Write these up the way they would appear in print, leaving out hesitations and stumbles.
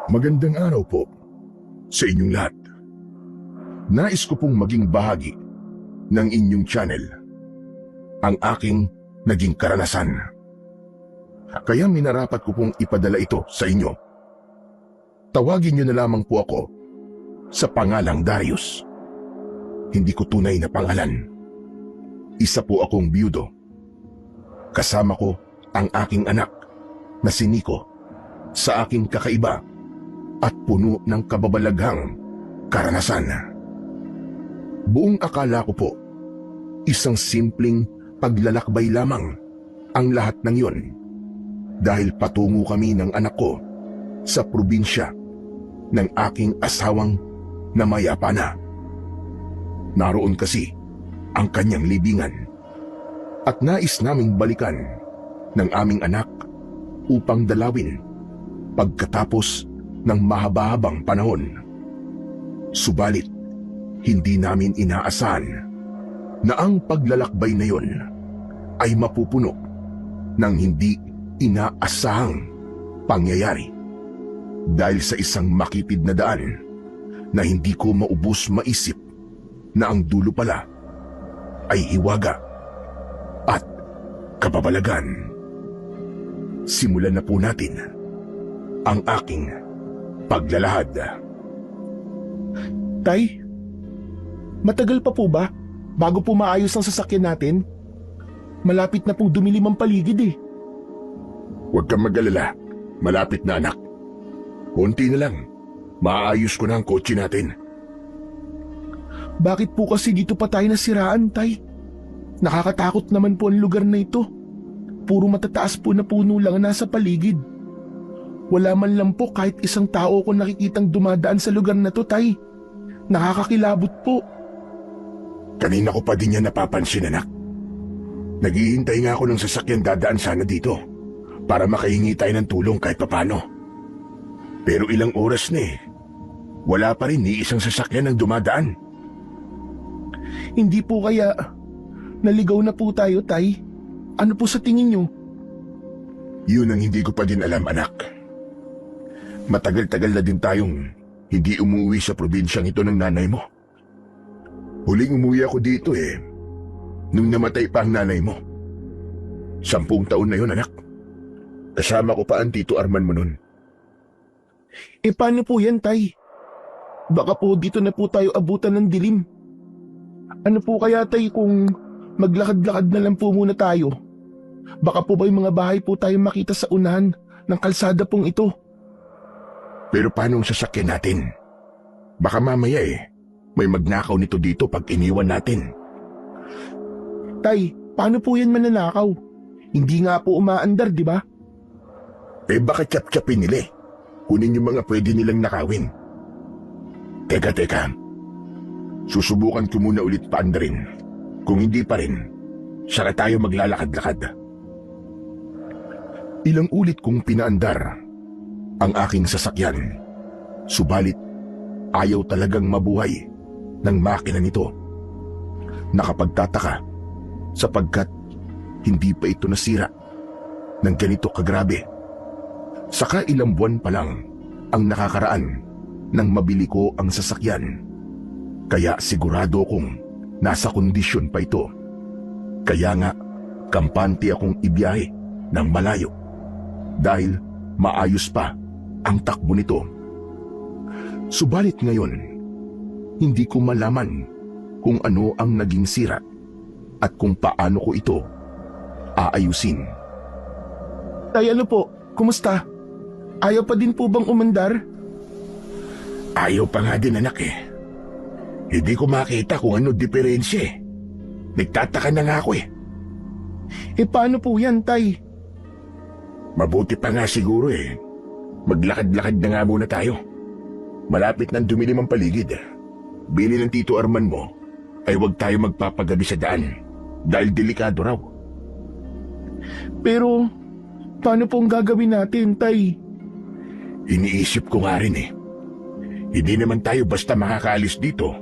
Magandang araw po sa inyong lahat. Nais ko pong maging bahagi ng inyong channel, ang aking naging karanasan. Kaya minarapat ko pong ipadala ito sa inyo. Tawagin niyo na lamang po ako sa pangalang Darius. Hindi ko tunay na pangalan. Isa po akong biyudo. Kasama ko ang aking anak na si Nico sa aking kakaiba at puno ng kababalaghang karanasan. Buong akala ko po, isang simpleng paglalakbay lamang ang lahat ng yon, dahil patungo kami ng anak ko sa probinsya ng aking asawang namayapa na. Naroon kasi ang kanyang libingan at nais naming balikan ng aming anak upang dalawin pagkatapos ng mahaba-habang panahon. Subalit, hindi namin inaasahan na ang paglalakbay na yon ay mapupuno ng hindi inaasahang pangyayari, dahil sa isang makitid na daan na hindi ko maubos maisip na ang dulo pala ay hiwaga at kababalagan. Simulan na po natin ang aking paglalahad. Tay, matagal pa po ba bago po maayos ang sasakyan natin? Malapit na pong dumilim ang paligid eh. Huwag kang mag-alala. Malapit na, anak. Konti na lang. Maayos ko na ang kotse natin. Bakit po kasi dito pa tayo nasiraan, Tay? Nakakatakot naman po ang lugar na ito. Puro matataas po na puno lang ang nasa paligid. Wala man lang po kahit isang tao ko nakikitang dumadaan sa lugar na to, Tay. Nakakakilabot po. Kanina ko pa din yan napapansin, anak. Naghihintay nga ako ng sasakyan dadaan sana dito para makahingi tayo ng tulong kahit papano. Pero ilang oras na eh. Wala pa rin ni isang sasakyan ang dumadaan. Hindi po kaya naligaw na po tayo, Tay? Ano po sa tingin nyo? Yun ang hindi ko pa din alam, anak. Matagal-tagal na din tayong hindi umuwi sa probinsyang ito ng nanay mo. Huling umuwi ako dito nung namatay pa ang nanay mo. 10 taon na yun, anak. Kasama ko pa ang Tito Arman mo nun. Paano po yan, Tay? Baka po dito na po tayo abutan ng dilim. Ano po kaya, Tay, kung maglakad-lakad na lang po muna tayo? Baka po ba yung mga bahay po tayo makita sa unahan ng kalsada pong ito? Pero paano ang sasakyan natin? Baka mamaya may magnakaw nito dito pag iniwan natin. Tay, paano po yan mananakaw? Hindi nga po umaandar, di ba? Baka tsap-tsapin nila kunin yung mga pwede nilang nakawin. Teka. Susubukan ko muna ulit paandarin. Kung hindi pa rin, saka tayo maglalakad-lakad. Ilang ulit kong pinaandar ang aking sasakyan. Subalit, ayaw talagang mabuhay ng makina nito. Nakapagtataka sapagkat hindi pa ito nasira ng ganito kagrabe. Saka ilang buwan pa lang ang nakakaraan nang mabili ko ang sasakyan. Kaya sigurado kong nasa kondisyon pa ito. Kaya nga, kampante akong ibiyahe ng malayo dahil maayos pa ang takbo nito. Subalit ngayon, hindi ko malaman kung ano ang naging sira at kung paano ko ito aayusin. Tay, ano po? Kumusta? Ayaw pa din po bang umandar? Ayaw pa nga din, anak Hindi ko makita kung ano diferensya Nagtataka na nga ako Paano po yan, Tay? Mabuti pa nga siguro Maglakad-lakad na nga muna tayo. Malapit nang dumilim ang paligid. Bili ng Tito Arman mo ay huwag tayo magpapagabi sa daan dahil delikado raw. Pero, paano pong gagawin natin, Tay? Iniisip ko nga rin Hindi naman tayo basta makakaalis dito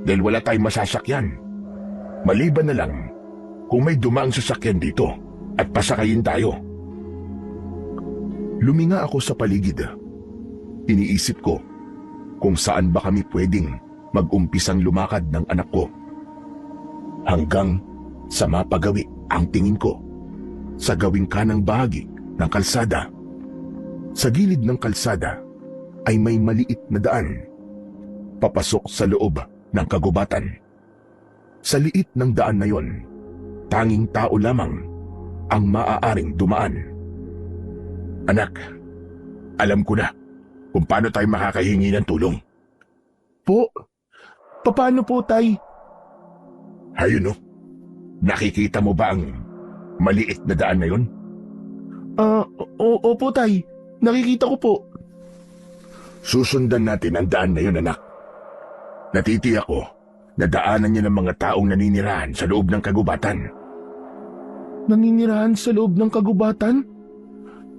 dahil wala tayong masasakyan. Maliban na lang kung may dumaang sasakyan dito at pasakayin tayo. Luminga ako sa paligid Iniisip ko kung saan ba kami pwedeng mag-umpisang lumakad ng anak ko. Hanggang sa mapagawi ang tingin ko sa gawing kanang bahagi ng kalsada. Sa gilid ng kalsada ay may maliit na daan papasok sa loob ng kagubatan. Sa liit ng daan na yon, tanging tao lamang ang maaaring dumaan. Anak, alam ko na kung paano tayo makakahingi ng tulong. Po, paano po, Tay? Ayun, no? Nakikita mo ba ang maliit na daan na yon? Opo, Tay. Nakikita ko po. Susundan natin ang daan na yon, anak. Natitiyak ko na daanan niya ng mga taong naninirahan sa loob ng kagubatan. Naninirahan sa loob ng kagubatan?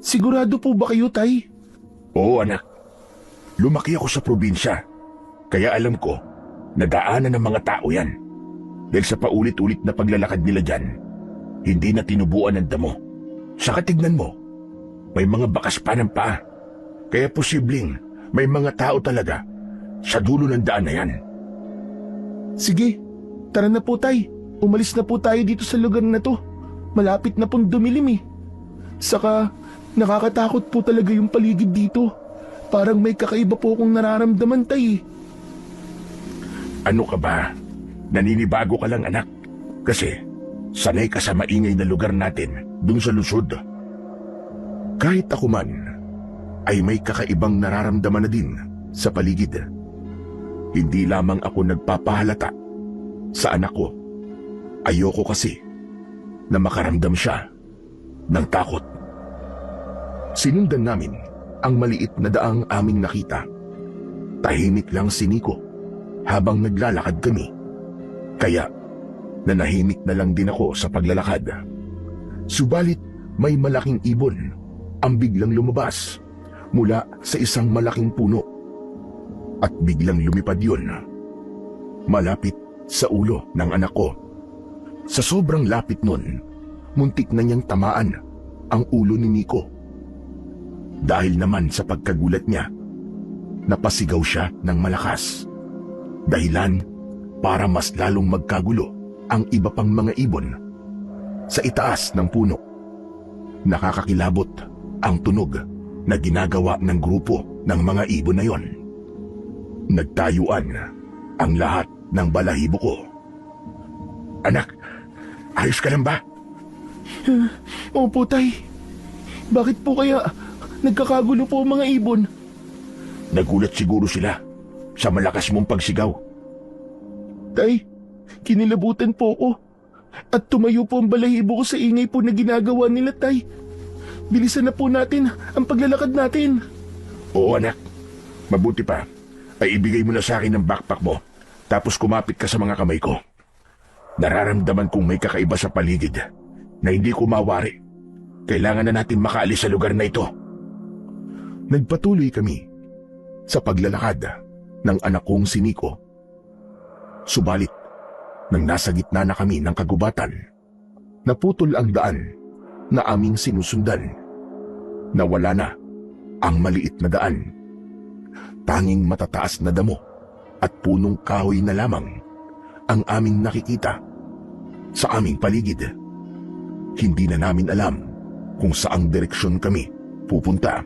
Sigurado po ba kayo, Tay? Oo, anak. Lumaki ako sa probinsya, kaya alam ko na daanan ng mga tao yan. Dahil sa paulit-ulit na paglalakad nila dyan, hindi na tinubuan ng damo. Saka tignan mo, may mga bakas pa ng paa. Kaya posibleng may mga tao talaga sa dulo ng daan na yan. Sige, tara na po, Tay. Umalis na po tayo dito sa lugar na to. Malapit na pong dumilim eh. Saka, nakakatakot po talaga yung paligid dito. Parang may kakaiba po akong nararamdaman, Tay. Ano ka ba? Naninibago ka lang, anak. Kasi sanay ka sa maingay na lugar natin dun sa lusod. Kahit ako man, ay may kakaibang nararamdaman na din sa paligid. Hindi lamang ako nagpapahalata sa anak ko. Ayoko kasi na makaramdam siya ng takot. Sinundan namin ang maliit na daang aming nakita. Tahimik lang si Nico habang naglalakad kami. Kaya nanahimik na lang din ako sa paglalakad. Subalit may malaking ibon ang biglang lumabas mula sa isang malaking puno. At biglang lumipad yun malapit sa ulo ng anak ko. Sa sobrang lapit nun, muntik na niyang tamaan ang ulo ni Nico. Dahil naman sa pagkagulat niya, napasigaw siya ng malakas. Dahilan para mas lalong magkagulo ang iba pang mga ibon sa itaas ng puno. Nakakakilabot ang tunog na ginagawa ng grupo ng mga ibon na yon. Nagtayuan ang lahat ng balahibo ko. Anak, ayos ka lang ba? Opo, Tay. Bakit po kaya nagkakagulo po ang mga ibon? Nagulat siguro sila sa malakas mong pagsigaw. Tay, kinilabutan po ko. At tumayo po ang balahibo ko sa ingay po na ginagawa nila, Tay. Bilisan na po natin ang paglalakad natin. Oo, anak. Mabuti pa ay ibigay mo na sa akin ang backpack mo, tapos kumapit ka sa mga kamay ko. Nararamdaman kong may kakaiba sa paligid na hindi ko mawari. Kailangan na natin makaalis sa lugar na ito. Nagpatuloy kami sa paglalakad ng anak kong si Nico. Subalit, nang nasa gitna na kami ng kagubatan, naputol ang daan na aming sinusundan. Nawala na ang maliit na daan. Tanging matataas na damo at punong kahoy na lamang ang aming nakikita sa aming paligid. Hindi na namin alam kung saang direksyon kami pupunta.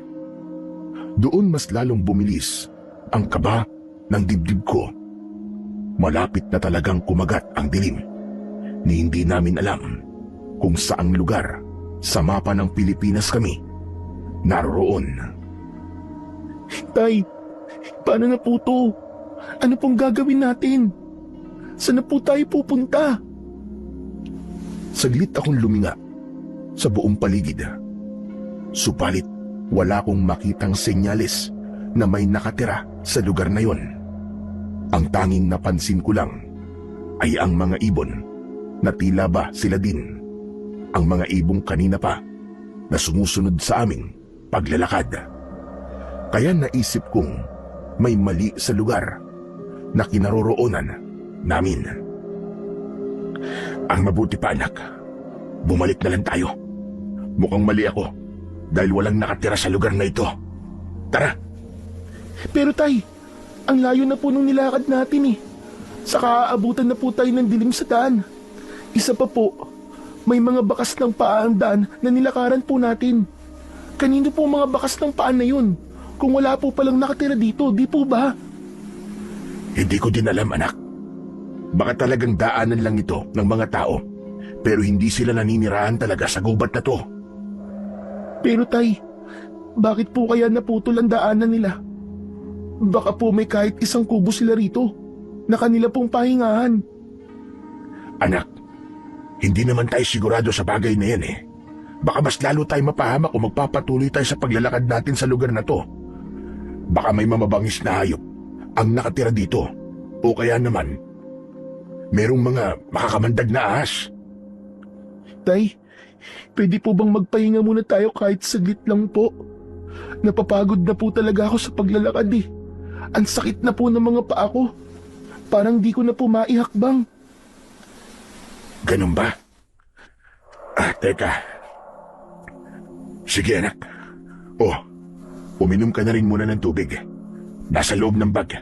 Doon mas lalong bumilis ang kaba ng dibdib ko. Malapit na talagang kumagat ang dilim, ni hindi namin alam kung saang lugar sa mapa ng Pilipinas kami naroroon. Tay, paano na po to? Ano pong gagawin natin? Saan na po tayo pupunta? Saglit akong luminga sa buong paligid. Subalit wala akong makitang senyales na may nakatira sa lugar na yon. Ang tanging napansin ko lang ay ang mga ibon na tila ba sila din ang mga ibong kanina pa na sumusunod sa aming paglalakad. Kaya naisip kong may mali sa lugar na kinaroroonan namin. Ang mabuti pa, anak, bumalik na lang tayo. Mukhang mali ako dahil walang nakatira sa lugar na ito. Tara, Pero tay, ang layo na po nung nilakad natin eh. Saka aabutan na po tayo ng dilim sa daan. Isa pa po, may mga bakas ng paa ang daan na nilakaran po natin. Kanino po mga bakas ng paa na yun? Kung wala po palang nakatira dito, di po ba? Hindi ko din alam, anak. Baka talagang daanan lang ito ng mga tao, pero hindi sila naninirahan talaga sa gubat na to. Pero tay, bakit po kaya naputol ang daanan nila? Baka po may kahit isang kubo sila rito na kanila pong pahingahan. Anak, hindi naman tayo sigurado sa bagay na yan eh. Baka mas lalo tayo mapahamak kung magpapatuloy tayo sa paglalakad natin sa lugar na to. Baka may mamabangis na hayop ang nakatira dito, o kaya naman merong mga makakamandag na ahas. Tay, pwede po bang magpahinga muna tayo kahit saglit lang po? Napapagod na po talaga ako sa paglalakad eh. Ang sakit na po ng mga paa ko. Parang di ko na po maihakbang. Ganun ba? Teka. Sige anak. Uminom ka na rin muna ng tubig. Nasa loob ng bag.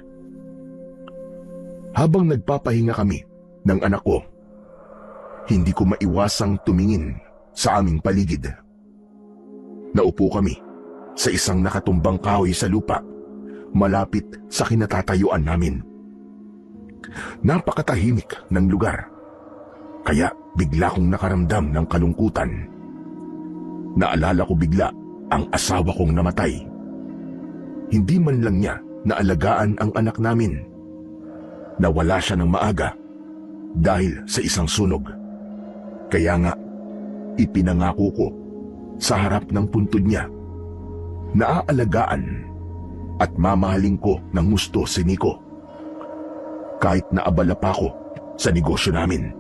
Habang nagpapahinga kami ng anak ko, hindi ko maiwasang tumingin sa aming paligid. Naupo kami sa isang nakatumbang kahoy sa lupa, malapit sa kinatatayuan namin. Napakatahimik ng lugar, kaya bigla kong nakaramdam ng kalungkutan. Naalala ko bigla ang asawa kong namatay. Hindi man lang niya naalagaan ang anak namin. Nawala siya ng maaga dahil sa isang sunog. Kaya nga, ipinangako ko sa harap ng puntod niya na aalagaan at mamahalin ko ng gusto si Nico. Kahit naabala pa ako sa negosyo namin.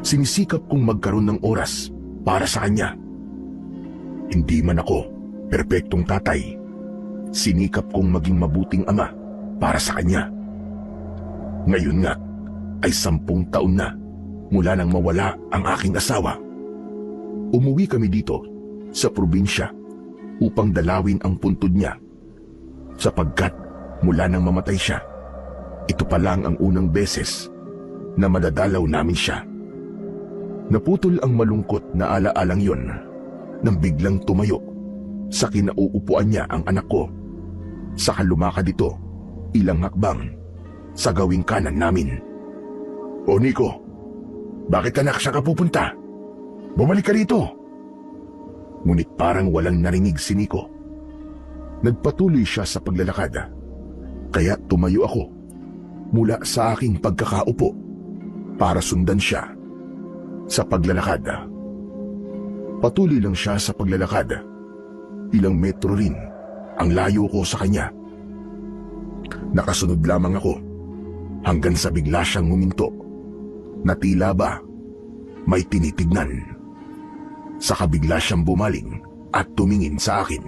Sinisikap kong magkaroon ng oras para sa kanya. Hindi man ako perpektong tatay, sinikap kong maging mabuting ama para sa kanya. Ngayon nga ay 10 taon na mula nang mawala ang aking asawa. Umuwi kami dito sa probinsya upang dalawin ang puntod niya, sapagkat mula nang mamatay siya, ito pa lang ang unang beses na madadalaw namin siya. Naputol ang malungkot na alaalang yon nang biglang tumayo sa kinauupuan niya ang anak ko. Saka lumakad ito ilang hakbang sa gawing kanan namin. O Nico, bakit anak siya ka pupunta? Bumalik ka rito. Ngunit parang walang narinig si Nico. Nagpatuloy siya sa paglalakad, kaya tumayo ako mula sa aking pagkakaupo para sundan siya sa paglalakad. Patuloy lang siya sa paglalakad. Ilang metro rin ang layo ko sa kanya. Nakasunod lamang ako hanggang sa bigla siyang huminto na tila ba may tinitignan. Saka bigla siyang bumaling at tumingin sa akin.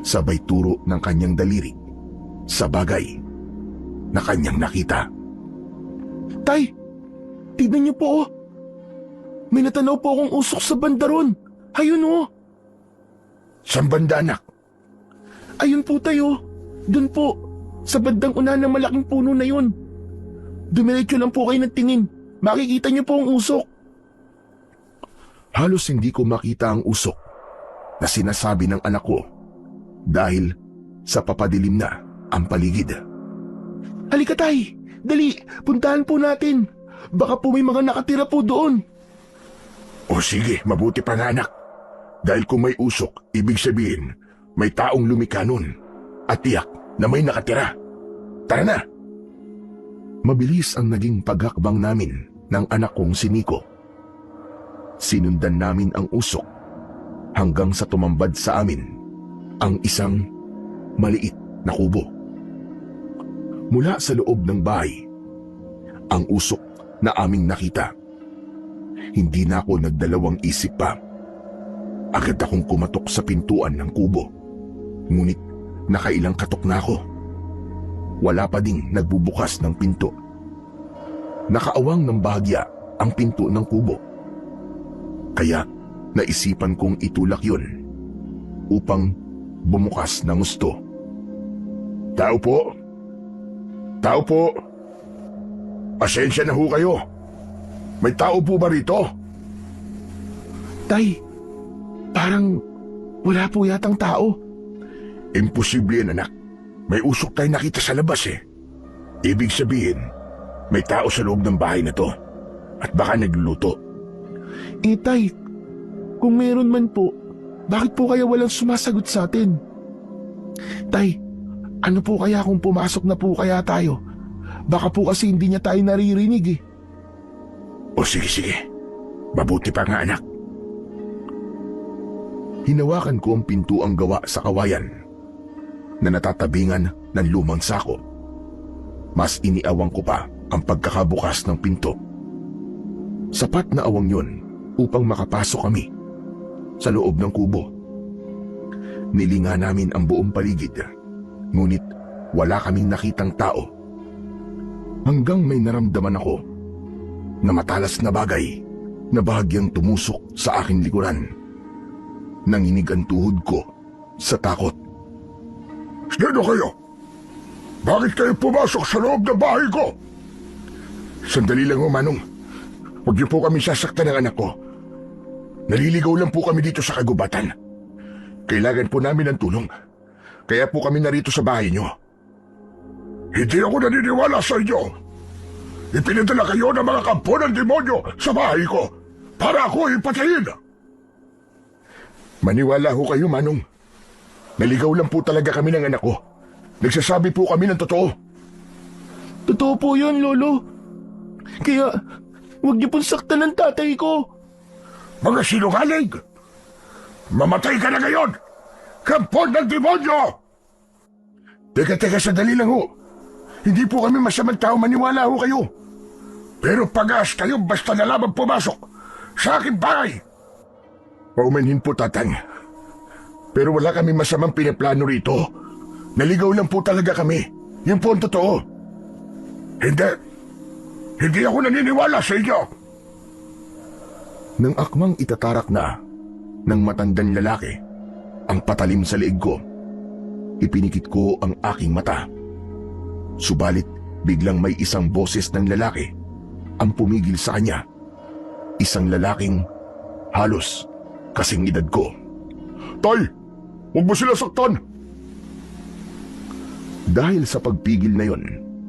Sabay turo ng kanyang daliri sa bagay na kanyang nakita. Tay, tignan niyo po oh. May natanaw po akong usok sa banda ron. Ayun oh. Saan banda anak? Ayun po tayo. Doon po. Sa bandang una ng malaking puno na yun. Dumiretso lang po kayo ng tingin. Makikita niyo po ang usok. Halos hindi ko makita ang usok na sinasabi ng anak ko dahil sa papadilim na ang paligid. Halika tay. Dali, puntahan po natin. Baka po may mga nakatira po doon. O sige, mabuti pa nga anak. Dahil kung may usok, ibig sabihin may taong lumikha nun at tiyak na may nakatira. Tara na! Mabilis ang naging paghakbang namin ng anak kong si Nico. Sinundan namin ang usok hanggang sa tumambad sa amin ang isang maliit na kubo. Mula sa loob ng bahay, ang usok na aming nakita. Hindi na ako nagdalawang isip pa. Agad akong kumatok sa pintuan ng kubo. Ngunit nakailang katok na ako. Wala pa ding nagbubukas ng pinto. Nakaawang ng bahagya ang pinto ng kubo. Kaya naisipan kong itulak yon upang bumukas ng gusto. Tao po. Tao po. Pasensya na ho kayo. May tao po ba rito? Tay, parang wala po yatang tao. Imposible yan, anak. May usok tayo nakita sa labas eh. Ibig sabihin, may tao sa loob ng bahay na to. At baka nagluluto. Tay, kung meron man po, bakit po kaya walang sumasagot sa atin? Tay, ano po kaya kung pumasok na po kaya tayo? Baka po kasi hindi niya tayo naririnig eh. O sige. Mabuti pa nga, anak. Hinawakan ko ang pintuang gawa sa kawayan na natatabingan ng lumang sako. Mas iniawang ko pa ang pagkakabukas ng pinto. Sapat na awang yun upang makapasok kami sa loob ng kubo. Nilinga namin ang buong paligid, ngunit wala kaming nakitang tao. Hanggang may naramdaman ako na matalas na bagay na bahagyang tumusok sa aking likuran. Nanginig ang tuhod ko sa takot. Sino kayo? Bakit kayo pumasok sa loob ng bahay ko? Sandali lang, Manong. Huwag niyo po kami sasaktan ng anak ko. Naliligaw lang po kami dito sa kagubatan. Kailangan po namin ng tulong. Kaya po kami narito sa bahay niyo. Hindi ako naniniwala sa inyo. Ipinadala kayo ng mga kampo ng demonyo sa bahay ko para ako ipatayin. Maniwala ho kayo, Manong. Naligaw lang po talaga kami ng anak ko. Nagsasabi po kami ng totoo. Totoo po yun, Lolo. Kaya, huwag niyo pong saktan ng tatay ko. Mga sinungaling! Mamatay ka na ngayon! Kampo ng demonyo! Teka, sandali lang ho. Hindi po kami masamang tao, maniwala ho kayo. Pero pag-aas kayo basta na lamang pumasok sa aking bahay. Paumanhin po, Tatang. Pero wala kami masamang pinaplano rito. Naligaw lang po talaga kami. Yun po ang totoo. Hindi ako naniniwala sa inyo. Nang akmang itatarak na ng matandang lalaki ang patalim sa leeg ko, ipinikit ko ang aking mata. Subalit biglang may isang boses ng lalaki ang pumigil sa kanya. Isang lalaking halos kasing edad ko. Tay! Huwag mo sila saktan! Dahil sa pagpigil na yon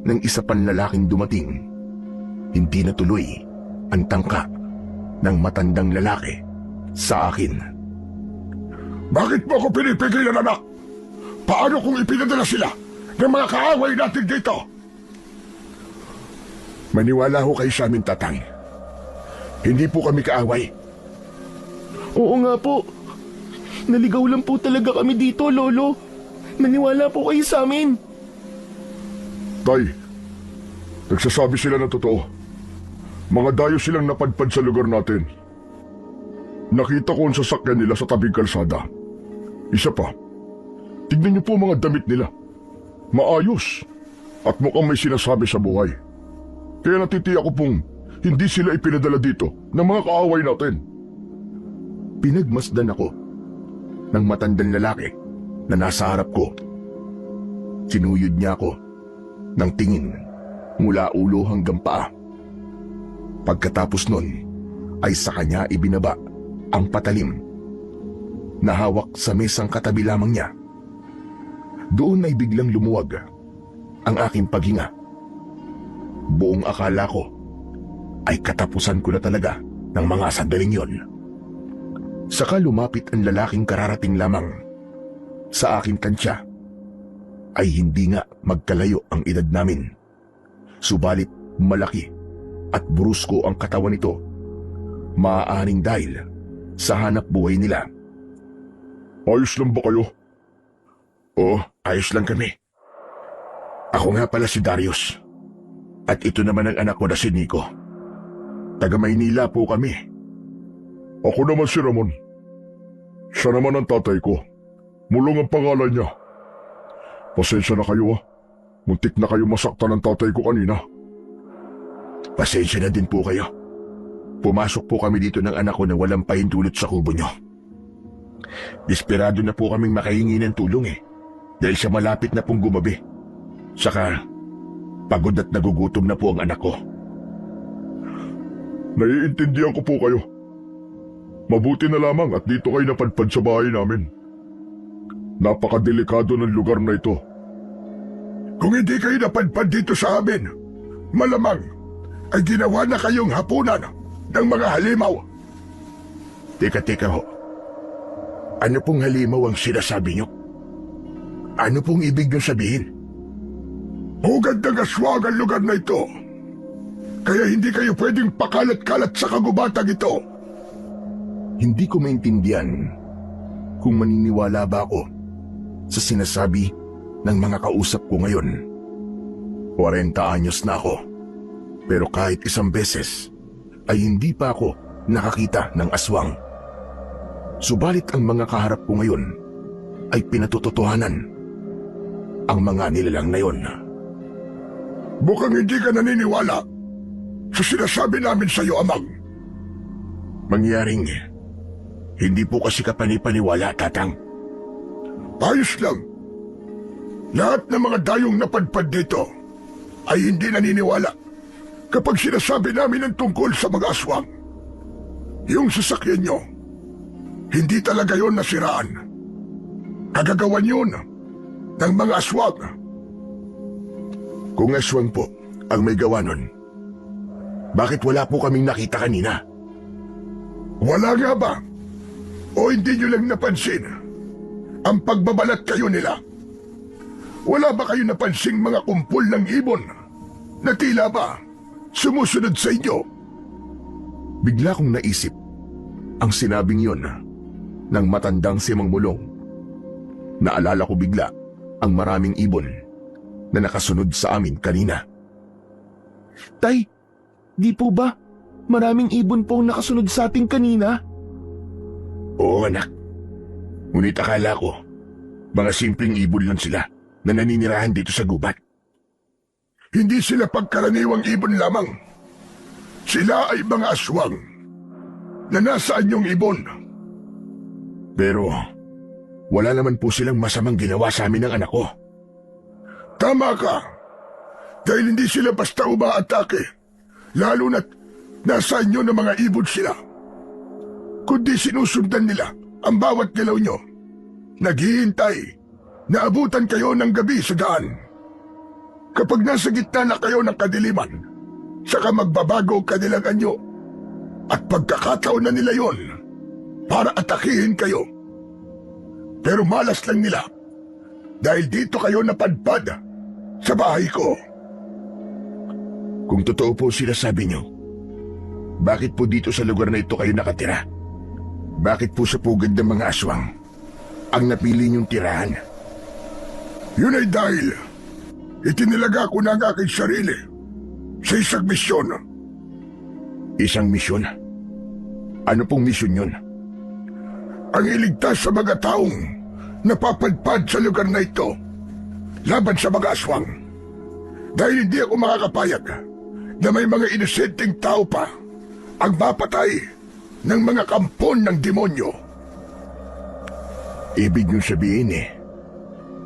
ng isa pang lalaking dumating, hindi natuloy ang tangka ng matandang lalaki sa akin. Bakit mo ako pinipigilan, anak? Paano kung ipinadala sila ng mga kaaway natin dito? Maniwala ho kayo sa amin, Tatang. Hindi po kami kaaway. Oo nga po. Naligaw lang po talaga kami dito, Lolo. Maniwala po kayo sa amin. Tay, nagsasabi sila ng totoo. Mga dayo silang napadpad sa lugar natin. Nakita ko ang sasakyan nila sa tabing kalsada. Isa pa, tignan niyo po mga damit nila. Maayos at mukhang may sinasabi sa buhay. Kaya natitiyak ko pong hindi sila ipinadala dito ng mga kaaway natin. Pinagmasdan ako ng matandang lalaki na nasa harap ko. Sinuyod niya ako ng tingin mula ulo hanggang paa. Pagkatapos nun ay sa kanya ibinaba ang patalim na hawak sa mesang katabi lamang niya. Doon ay biglang lumuwag ang aking paghinga. Buong akala ko ay katapusan ko na talaga ng mga sandaling yon. Saka lumapit ang lalaking kararating lamang. Sa aking tansya ay hindi nga magkalayo ang edad namin. Subalit malaki at brusko ang katawan nito. Maaaring dahil sa hanap buhay nila. Ayos lang ba kayo? Oo, ayos lang kami. Ako nga pala si Darius. At ito naman ang anak ko na si Nico. Taga Maynila po kami. Ako naman si Ramon. Siya naman ang tatay ko. Mulong ang pangalan niya. Pasensya na kayo. Muntik na kayo masaktan ng tatay ko kanina. Pasensya na din po kayo. Pumasok po kami dito ng anak ko na walang pahintulot sa kubo niyo. Desperado na po kaming makahingi ng tulong dahil sa malapit na pong gumabi Saka, pagod at nagugutom na po ang anak ko. Naiintindihan ko po kayo. Mabuti na lamang at dito kayo napadpad sa bahay namin. Napakadelikado ng lugar na ito. Kung hindi kayo napadpad dito sa amin, malamang ay ginawa na kayong hapunan ng mga halimaw. Teka ho. Ano pong halimaw ang sinasabi niyo? Ano pong ibig niyo sabihin? Hugad ng aswang ang lugar na ito. Kaya hindi kayo pwedeng pakalat-kalat sa kagubatang ito. Hindi ko maintindihan kung maniniwala ba ako sa sinasabi ng mga kausap ko ngayon. 40 anyos na ako. Pero kahit isang beses ay hindi pa ako nakakita ng aswang. Subalit ang mga kaharap ko ngayon ay pinatutotohanan ang mga nilalang na yon. Mukhang hindi ka naniniwala sa sinasabi namin sa iyo, Amang. Mangyaring hindi po kasi kapanipaniwala, Tatang. Ayos lang. Lahat ng mga dayong napadpad dito ay hindi naniniwala kapag sinasabi namin ang tungkol sa mga aswang. Yung sasakyan nyo, hindi talaga yon nasiraan. Kagagawan yun ng mga aswang. Kung aswang po ang may gawa nun, bakit wala po kaming nakita kanina? Wala nga ba? O hindi nyo lang napansin ang pagbabalat kayo nila? Wala ba kayo napansing mga kumpol ng ibon na tila ba sumusunod sa inyo? Bigla kong naisip ang sinabing yon ng matandang si Mang Mulong. Naalala ko bigla ang maraming ibon na nakasunod sa amin kanina. Tay, di po ba maraming ibon po ang nakasunod sa ating kanina? Oo, anak. Ngunit akala ko, mga simpleng ibon lang sila na naninirahan dito sa gubat. Hindi sila pagkaraniwang ibon lamang. Sila ay mga aswang na nasa anyong ibon. Pero wala naman po silang masamang ginawa sa amin ng anak ko. Tama ka. Dahil hindi sila basta umaatake, lalo na't nasa inyo ng mga ibon sila. Kundi sinusundan nila ang bawat galaw nyo. Naghihintay na abutan kayo ng gabi sa daan. Kapag nasa gitna na kayo ng kadiliman, saka magbabago kanilang anyo. At pagkakataon na nila yon para atakihin kayo. Pero malas lang nila dahil dito kayo napadpad sa bahay ko. Kung totoo po sila sabi nyo, bakit po dito sa lugar na ito kayo nakatira? Bakit po sa pugad ng mga aswang ang napili niyong tirahan? Yun ay dahil itinilaga ko na ang aking sarili sa isang misyon. Isang misyon? Ano pong misyon yun? Ang iligtas sa mga taong napapadpad sa lugar na ito laban sa mga aswang. Dahil hindi ako makakapayag na may mga inosenteng tao pa ang mapatay ng mga kampon ng demonyo. Ibig niyong sabihin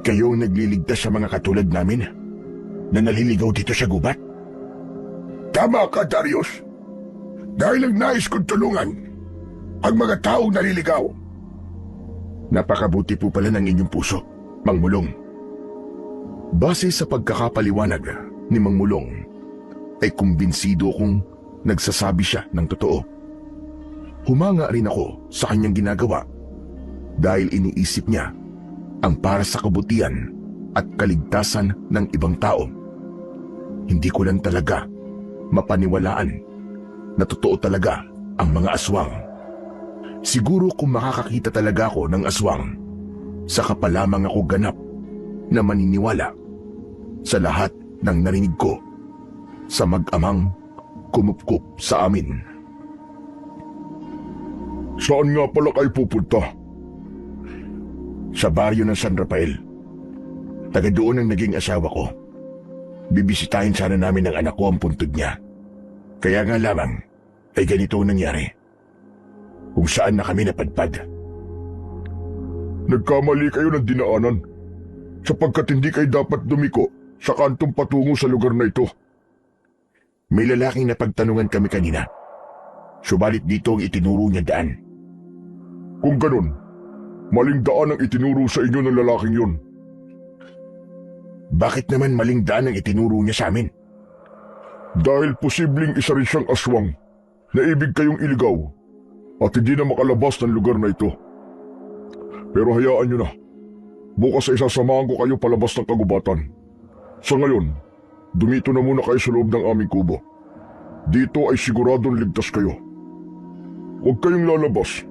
kayo ang nagliligtas sa mga katulad namin na naliligaw dito sa gubat? Tama ka, Darius. Dahil ang nais kong tulungan ang mga taong naliligaw. Napakabuti po pala ng inyong puso, Mang Mulong. Base sa pagkakapaliwanag ni Mang Mulong, ay kumbinsido kong nagsasabi siya ng totoo. Humanga rin ako sa kanyang ginagawa dahil iniisip niya ang para sa kabutihan at kaligtasan ng ibang tao. Hindi ko lang talaga mapaniwalaan na totoo talaga ang mga aswang. Siguro kung makakakita talaga ako ng aswang, saka pa lamang ako ganap na maniniwala sa lahat ng narinig ko sa mag-amang kumupkup sa amin. Saan nga pala kayo pupunta? Sa baryo ng San Rafael. Taga doon ang naging asawa ko. Bibisitahin sana namin ng anak ko ang puntod niya. Kaya nga lamang ay ganito ang nangyari. Kung saan na kami napadpad. Nagkamali kayo ng dinaanan sapagkat hindi kayo dapat dumiko sa kantong patungo sa lugar na ito. May lalaking napagtanungan kami kanina. Subalit dito ang itinuro niya daan. Kung ganun, maling daan ang itinuro sa inyo ng lalaking yun. Bakit naman maling daan ang itinuro niya sa amin? Dahil posibleng isa rin siyang aswang na ibig kayong iligaw at hindi na makalabas ng lugar na ito. Pero hayaan nyo na. Bukas ay sasamahan ko kayo palabas ng kagubatan. Sa ngayon, dumito na muna kayo sa loob ng aming kubo. Dito ay siguradong ligtas kayo. Huwag kayong lalabas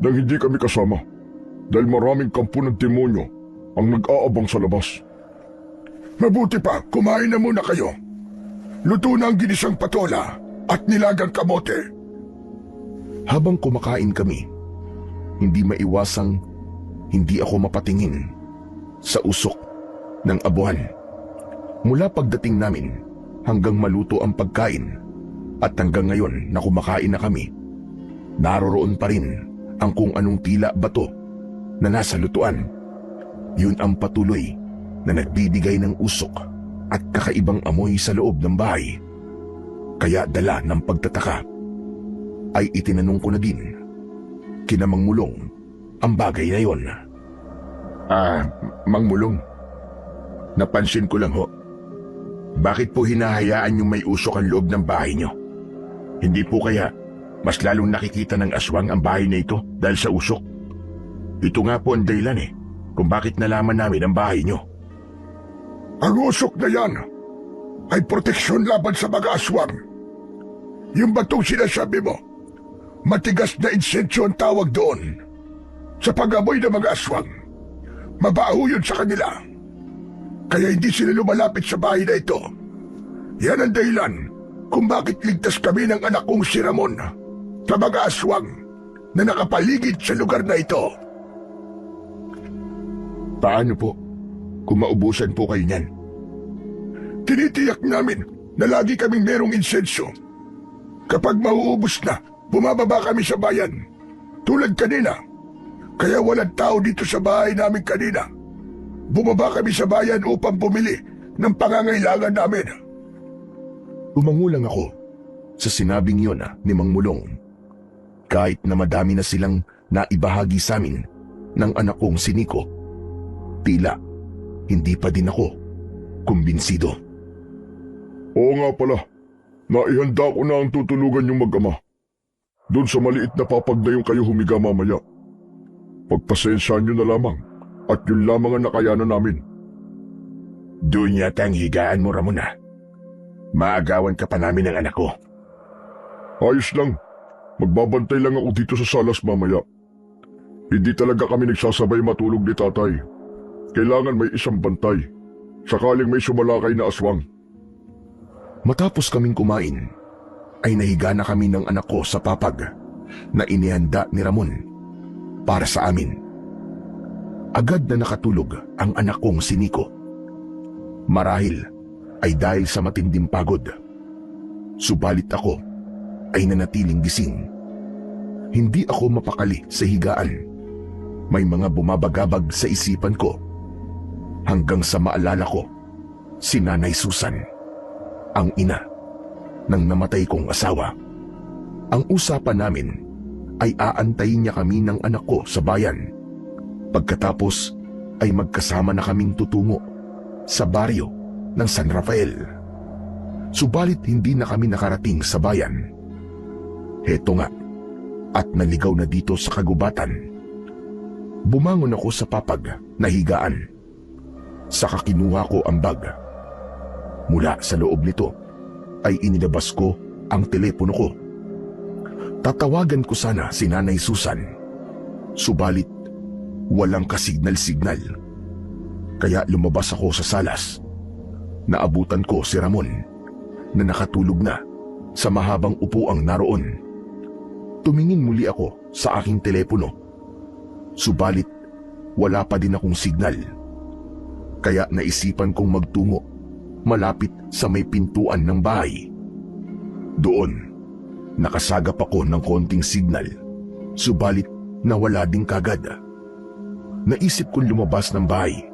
nang hindi kami kasama dahil maraming kampo ng demonyo ang nag-aabang sa labas. Mabuti pa, kumain na muna kayo. Luto na ang ginisang patola at nilagang kamote. Habang kumakain kami, hindi maiwasang hindi ako mapatingin sa usok ng abuhan. Mula pagdating namin hanggang maluto ang pagkain at hanggang ngayon na kumakain na kami, naroroon pa rin ang kung anong tila bato na nasa lutuan. Yun ang patuloy na nagbibigay ng usok at kakaibang amoy sa loob ng bahay. Kaya dala ng pagtataka ay itinanong ko na din kina Mang Mulong ang bagay na yon. Mang Mulong, napansin ko lang ho. Bakit po hinahayaan yung may usok ang loob ng bahay nyo? Hindi po kaya mas lalong nakikita ng aswang ang bahay na ito dahil sa usok? Ito nga po ang dahilan kung bakit nalaman namin ang bahay nyo. Ang usok na yan ay proteksyon laban sa mga aswang. Yung batong sinasabi mo, matigas na insensyo ang tawag doon. Sa pag-amoy ng mga aswang, mabaho yun sa kanila. Kaya hindi sila lumalapit sa bahay na ito. Yan ang dahilan kung bakit ligtas kami ng anak kong si Ramon sa mga aswang na nakapaligid sa lugar na ito. Paano po kung maubusan po kayo niyan? Tinitiyak namin na lagi kaming merong insensyo. Kapag mauubos na, bumababa kami sa bayan. Tulad kanina. Kaya walang tao dito sa bahay namin kanina. Bumaba kami sa bayan upang bumili ng pangangailangan namin. Umangulang ako sa sinabing yon ni Mang Mulong. Kahit na madami na silang naibahagi sa amin ng anak kong si Nico, tila hindi pa din ako kumbinsido. Oo nga pala, naihanda ko na ang tutulugan yung mag-ama. Doon sa maliit na papagdayong kayo humiga mamaya. Pagpasensyahan nyo na lamang at yun lamang ang nakayanan namin. Doon yata ang higaan mo, Ramon. Maagawan ka pa namin ng anak ko. Ayos lang, magbabantay lang ako dito sa salas mamaya. Hindi talaga kami nagsasabay matulog ni tatay. Kailangan may isang bantay, sakaling may sumalakay na aswang. Matapos kaming kumain, ay nahiga na kami ng anak ko sa papag na inihanda ni Ramon para sa amin. Agad na nakatulog ang anak kong si Nico. Marahil ay dahil sa matinding pagod. Subalit ako ay nanatiling gising. Hindi ako mapakali sa higaan. May mga bumabagabag sa isipan ko hanggang sa maalala ko si Nanay Susan, ang ina ng namatay kong asawa. Ang usapan namin ay aantayin niya kami ng anak ko sa bayan. Pagkatapos ay magkasama na kaming tutungo sa baryo ng San Rafael. Subalit hindi na kami nakarating sa bayan. Heto nga, at naligaw na dito sa kagubatan. Bumangon ako sa papag na higaan. Saka kinuha ko ang bag. Mula sa loob nito ay inilabas ko ang telepono ko. Tatawagan ko sana si Nanay Susan. Subalit walang kasignal-signal. Kaya lumabas ako sa salas. Naabutan ko si Ramon na nakatulog na sa mahabang upuang naroon. Tumingin muli ako sa aking telepono. Subalit wala pa din akong signal. Kaya naisipan kong magtungo malapit sa may pintuan ng bahay. Doon, nakasagap ako ng konting signal. Subalit nawala din kagad. Naisip kong lumabas ng bahay.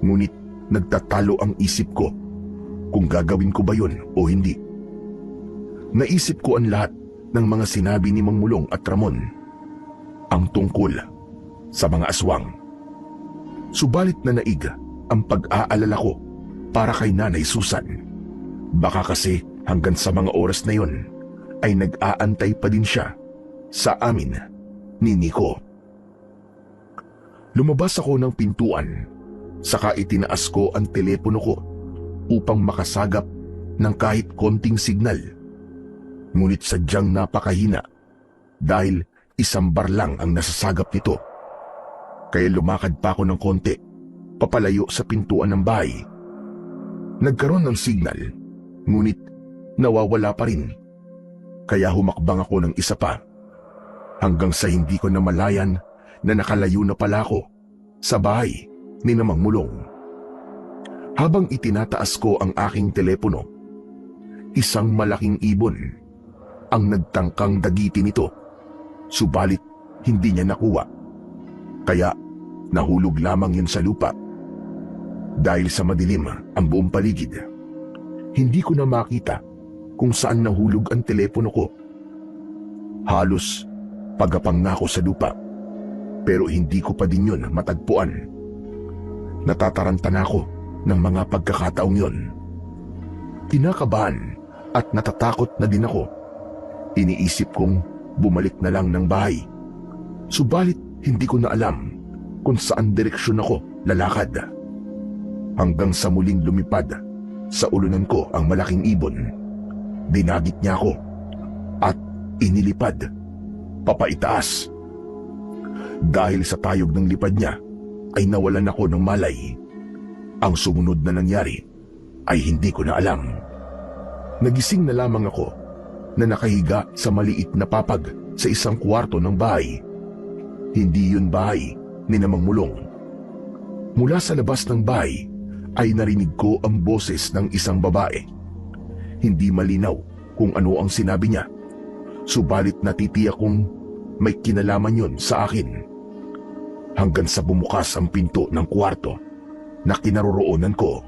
Ngunit nagtatalo ang isip ko kung gagawin ko ba yun o hindi. Naisip ko ang lahat ng mga sinabi ni Mang Mulong at Ramon, ang tungkol sa mga aswang. Subalit na naig ang pag-aalala ko para kay Nanay Susan. Baka kasi hanggang sa mga oras na yon ay nag-aantay pa din siya sa amin ni Nico. Lumabas ako ng pintuan, saka itinaas ko ang telepono ko upang makasagap ng kahit konting signal. Ngunit sadyang napakahina dahil isang bar lang ang nasasagap nito. Kaya lumakad pa ako ng konti, papalayo sa pintuan ng bahay. Nagkaroon ng signal, ngunit nawawala pa rin. Kaya humakbang ako ng isa pa, hanggang sa hindi ko namalayan na nakalayo na pala ako sa bahay ni Mang Mulong. Habang itinataas ko ang aking telepono, isang malaking ibon ang nagtangkang dagitin ito, subalit hindi niya nakuha. Kaya nahulog lamang yun sa lupa. Dahil sa madilim ang buong paligid, hindi ko na makita kung saan nahulog ang telepono ko. Halos pagapang na ako sa lupa, pero hindi ko pa din yun matagpuan. Natataranta na ako ng mga pagkakataong yun. Kinakabahan at natatakot na din ako. Iniisip kong bumalik na lang ng bahay. Subalit hindi ko na alam kung saan direksyon ako lalakad. Hanggang sa muling lumipad sa ulunan ko ang malaking ibon. Dinagit niya ako at inilipad papaitaas. Dahil sa tayog ng lipad niya ay nawalan ako ng malay. Ang sumunod na nangyari ay hindi ko na alam. Nagising na lamang ako na nakahiga sa maliit na papag sa isang kwarto ng bahay. Hindi yun bahay ni Mang Mulong. Mula sa labas ng bahay ay narinig ko ang boses ng isang babae. Hindi malinaw kung ano ang sinabi niya, subalit natitiyak kong may kinalaman yun sa akin. Hanggang sa bumukas ang pinto ng kwarto na kinaroroonan ko.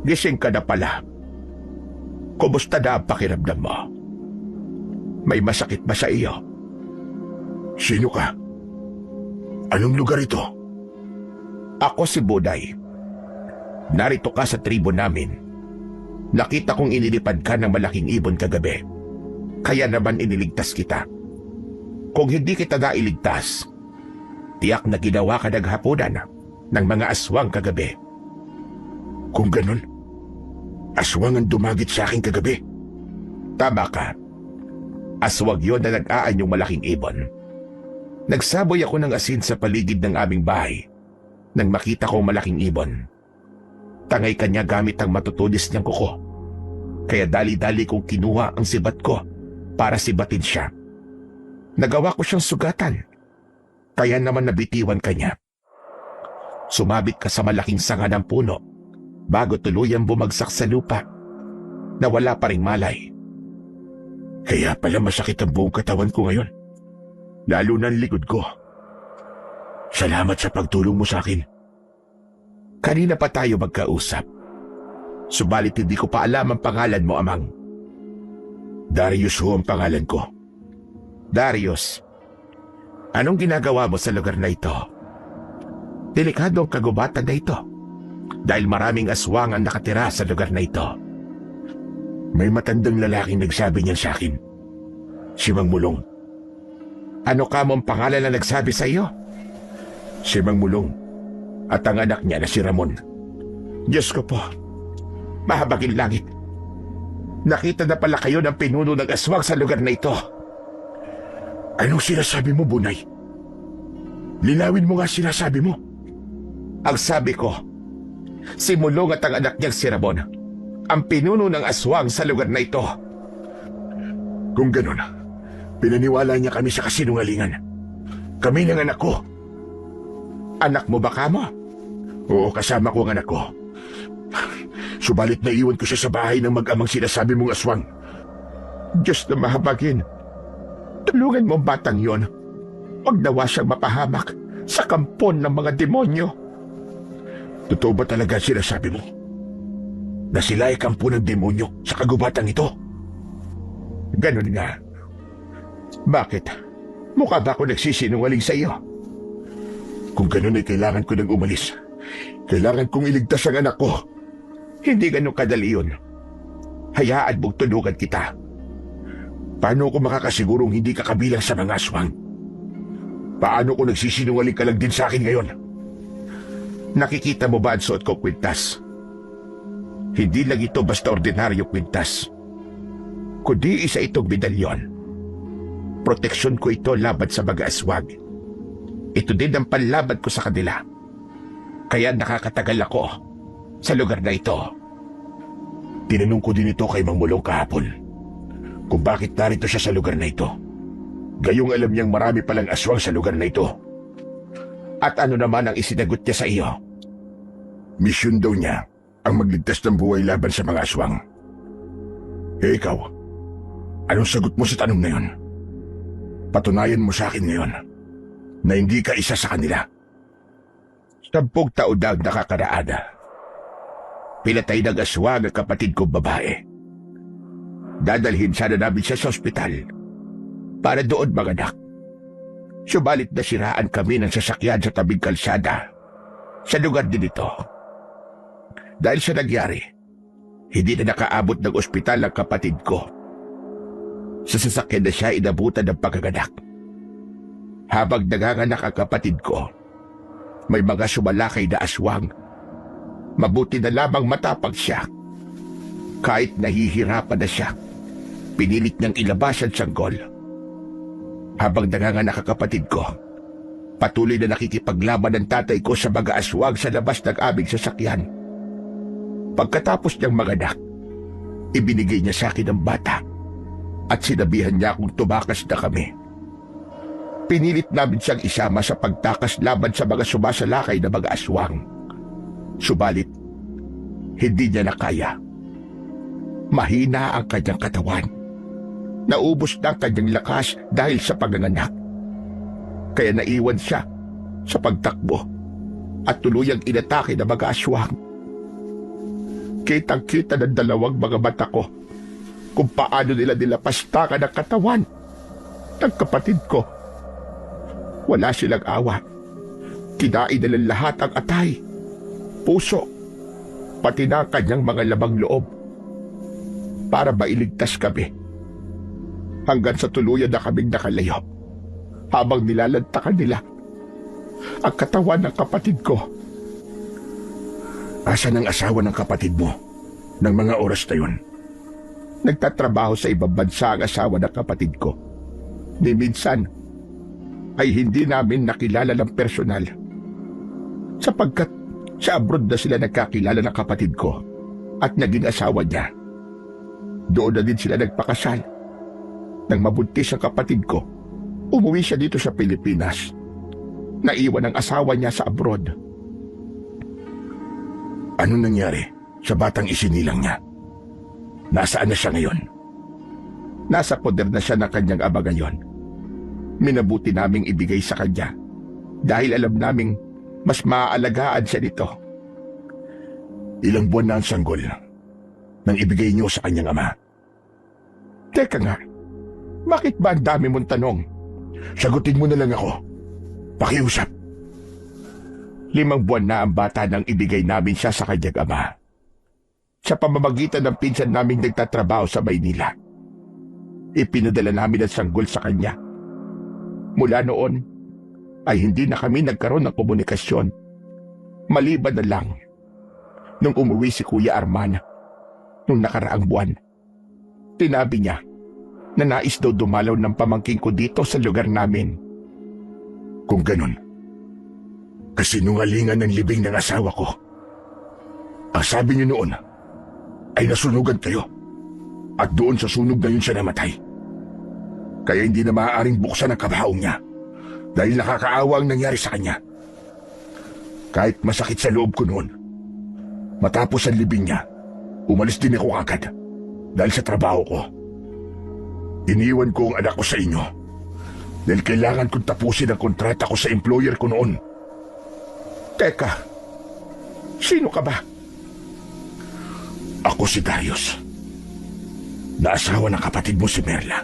Gising ka na pala. Kumusta na ang pakiramdam mo? May masakit ba sa iyo? Sino ka? Anong lugar ito? Ako si Buday. Narito ka sa tribo namin. Nakita kong inilipad ka ng malaking ibon kagabi. Kaya naman iniligtas kita. Kung hindi kita nailigtas, tiyak na ginawa ka naghapunan ng mga aswang kagabi. Kung ganun, aswang ang dumagit sa akin kagabi. Tama ka. Aswang yun na nag-aan yung malaking ibon. Nagsaboy ako ng asin sa paligid ng aming bahay nang makita ko malaking ibon. Tangay kanya gamit ang matutulis niyang kuko. Kaya dali-dali kong kinuha ang sibat ko para sibatin siya. Nagawa ko siyang sugatan. Kaya naman nabitiwan kanya. Sumabit ka sa malaking sanga ng puno bago tuluyang bumagsak sa lupa na wala pa ring malay. Kaya pala masakit ang buong katawan ko ngayon. Lalo na ang likod ko. Salamat sa pagtulong mo sa akin. Kanina pa tayo magkausap. Subalit hindi ko pa alam ang pangalan mo, Amang. Darius ho ang pangalan ko. Darius, anong ginagawa mo sa lugar na ito? Delikado ang kagubatan na ito dahil maraming aswang ang nakatira sa lugar na ito. May matandang lalaking nagsabi niyan sa akin. Si Mang Mulong. Ano ka mong pangalan na nagsabi sa iyo? Si Mang Mulong. At ang anak niya na si Ramon. Diyos ko po, mahabagin langit. Nakita na pala kayo ng pinuno ng aswang sa lugar na ito. Anong sinasabi mo, Bunay? Linawin mo nga sinasabi mo. Ang sabi ko, si Mulong at ang anak niyang si Ramon ang pinuno ng aswang sa lugar na ito. Kung ganun, pinaniwala niya kami sa kasinungalingan. Kami ng anak ko. Anak mo ba kamo? Oo, kasama ko ang anak ko. Subalit naiwan ko siya sa bahay ng mag-amang sinasabi mong aswang. Diyos na mahabagin. Tulungan mo ang batang yon. Huwag nawa siyang mapahamak sa kampon ng mga demonyo. Totoo ba talaga sinasabi mo? Na sila ay kampo ng demonyo sa kagubatan ito? Ganun nga. Bakit? Mukha ba ako nagsisinungaling sa iyo? Kung ganun ay kailangan ko nang umalis. Kailangan kong iligtas ang anak ko. Hindi ganun kadali yun. Hayaan mong tulungan kita. Paano ko makakasigurong hindi ka kabilang sa mga aswang? Paano kung nagsisinungaling ka lang din sa akin ngayon? Nakikita mo ba ang suot ko, kwintas? Hindi lang ito basta ordinaryo kwintas. Kundi isa itong medalyon. Proteksyon ko ito laban sa mga aswang. Ito din ang panlaban ko sa kanila. Kaya nakakatagal ako sa lugar na ito. Tinanong ko din ito kay Mang Mulong kahapon kung bakit narito siya sa lugar na ito. Gayong alam niyang marami palang aswang sa lugar na ito. At ano naman ang isinagot niya sa iyo? Misyon daw niya ang magligtas ng buhay laban sa mga aswang. Eh ikaw, anong sagot mo sa tanong na yun? Patunayan mo sa akin ngayon na hindi ka isa sa kanila. 10 taon daw nakakaraan. Pinatay ng aswang ang kapatid kong babae. Dadalhin sana namin siya sa ospital para doon manganak. Subalit nasiraan kami ng sasakyan sa tabing kalsada sa lugar din ito. Dahil sa nangyari, hindi na nakaabot ng ospital ang kapatid ko. Sa sasakyan na siya inabutan ng pagkaganak. Habang nanganganak ang kapatid ko, may mga sumalakay na aswang. Mabuti na lamang matapang siya. Kahit nahihirapan na siya, pinilit niyang ilabas ang sanggol. Habang nanganganak ang kapatid ko, patuloy na nakikipaglaban ng tatay ko sa mga aswang sa labas ng aming sasakyan. Pagkatapos niyang manganak, ibinigay niya sa akin ang bata at sinabihan niya akong tumakas na kami. Pinilit namin siyang isama sa pagtakas laban sa mga sumasalakay na mga aswang. Subalit, hindi niya nakaya. Mahina ang kanyang katawan. Naubos na ang kanyang lakas dahil sa paganganak. Kaya naiwan siya sa pagtakbo at tuluyang inatake ng mga aswang. Kitang-kita ng dalawang mga mata ko kung paano nila nilapastakan ang katawan ng kapatid ko. Wala silang awa. Kinain nila lahat ang atay, puso, pati na ang kanyang mga labang loob para mailigtas kami. Hanggang sa tuluyan na kaming nakalayo habang nilalantakan nila ang katawan ng kapatid ko. Asan ang asawa ng kapatid mo ng mga oras na yun? Nagtatrabaho sa ibang bansa ang asawa ng kapatid ko. Ni minsan ay hindi namin nakilala ng personal sapagkat sa abroad na sila nagkakilala ng kapatid ko at naging asawa niya. Doon na din sila nagpakasal. Nang mabuntis ang kapatid ko, umuwi siya dito sa Pilipinas. Naiwan ang asawa niya sa abroad. Ano nangyari sa batang isinilang niya? Nasaan na siya ngayon? Nasa poder na siya ng kanyang ama ngayon. Minabuti naming ibigay sa kanya dahil alam naming mas maaalagaan siya nito. Ilang buwan na ang sanggol nang ibigay niyo sa kanyang ama? Teka nga, bakit ba ang dami mong tanong? Sagutin mo na lang ako. Pakiusap. 5 buwan na ang bata nang ibigay namin siya sa kanyang ama. Sa pamamagitan ng pinsan naming nagtatrabaho sa Maynila. Ipinadala namin ang sanggol sa kanya. Mula noon, ay hindi na kami nagkaroon ng komunikasyon. Maliban na lang nung umuwi si Kuya Arman nung nakaraang buwan. Tinabi niya na nais daw dumalaw ng pamangking ko dito sa lugar namin. Kung ganun, kasinungalingan ng libing ng asawa ko. Ang sabi niyo noon ay nasunugan kayo at doon sa sunog na yun siya namatay. Kaya hindi na maaaring buksan ang kabaong niya dahil nakakaawa ang nangyari sa kanya. Kahit masakit sa loob ko noon, matapos ang libing niya, umalis din ako agad dahil sa trabaho ko. Iniwan ko ang anak ko sa inyo dahil kailangan kong tapusin ang kontrata ko sa employer ko noon. Teka, Sino ka ba? Ako si Darius. Naasawa ng kapatid mo si Merla.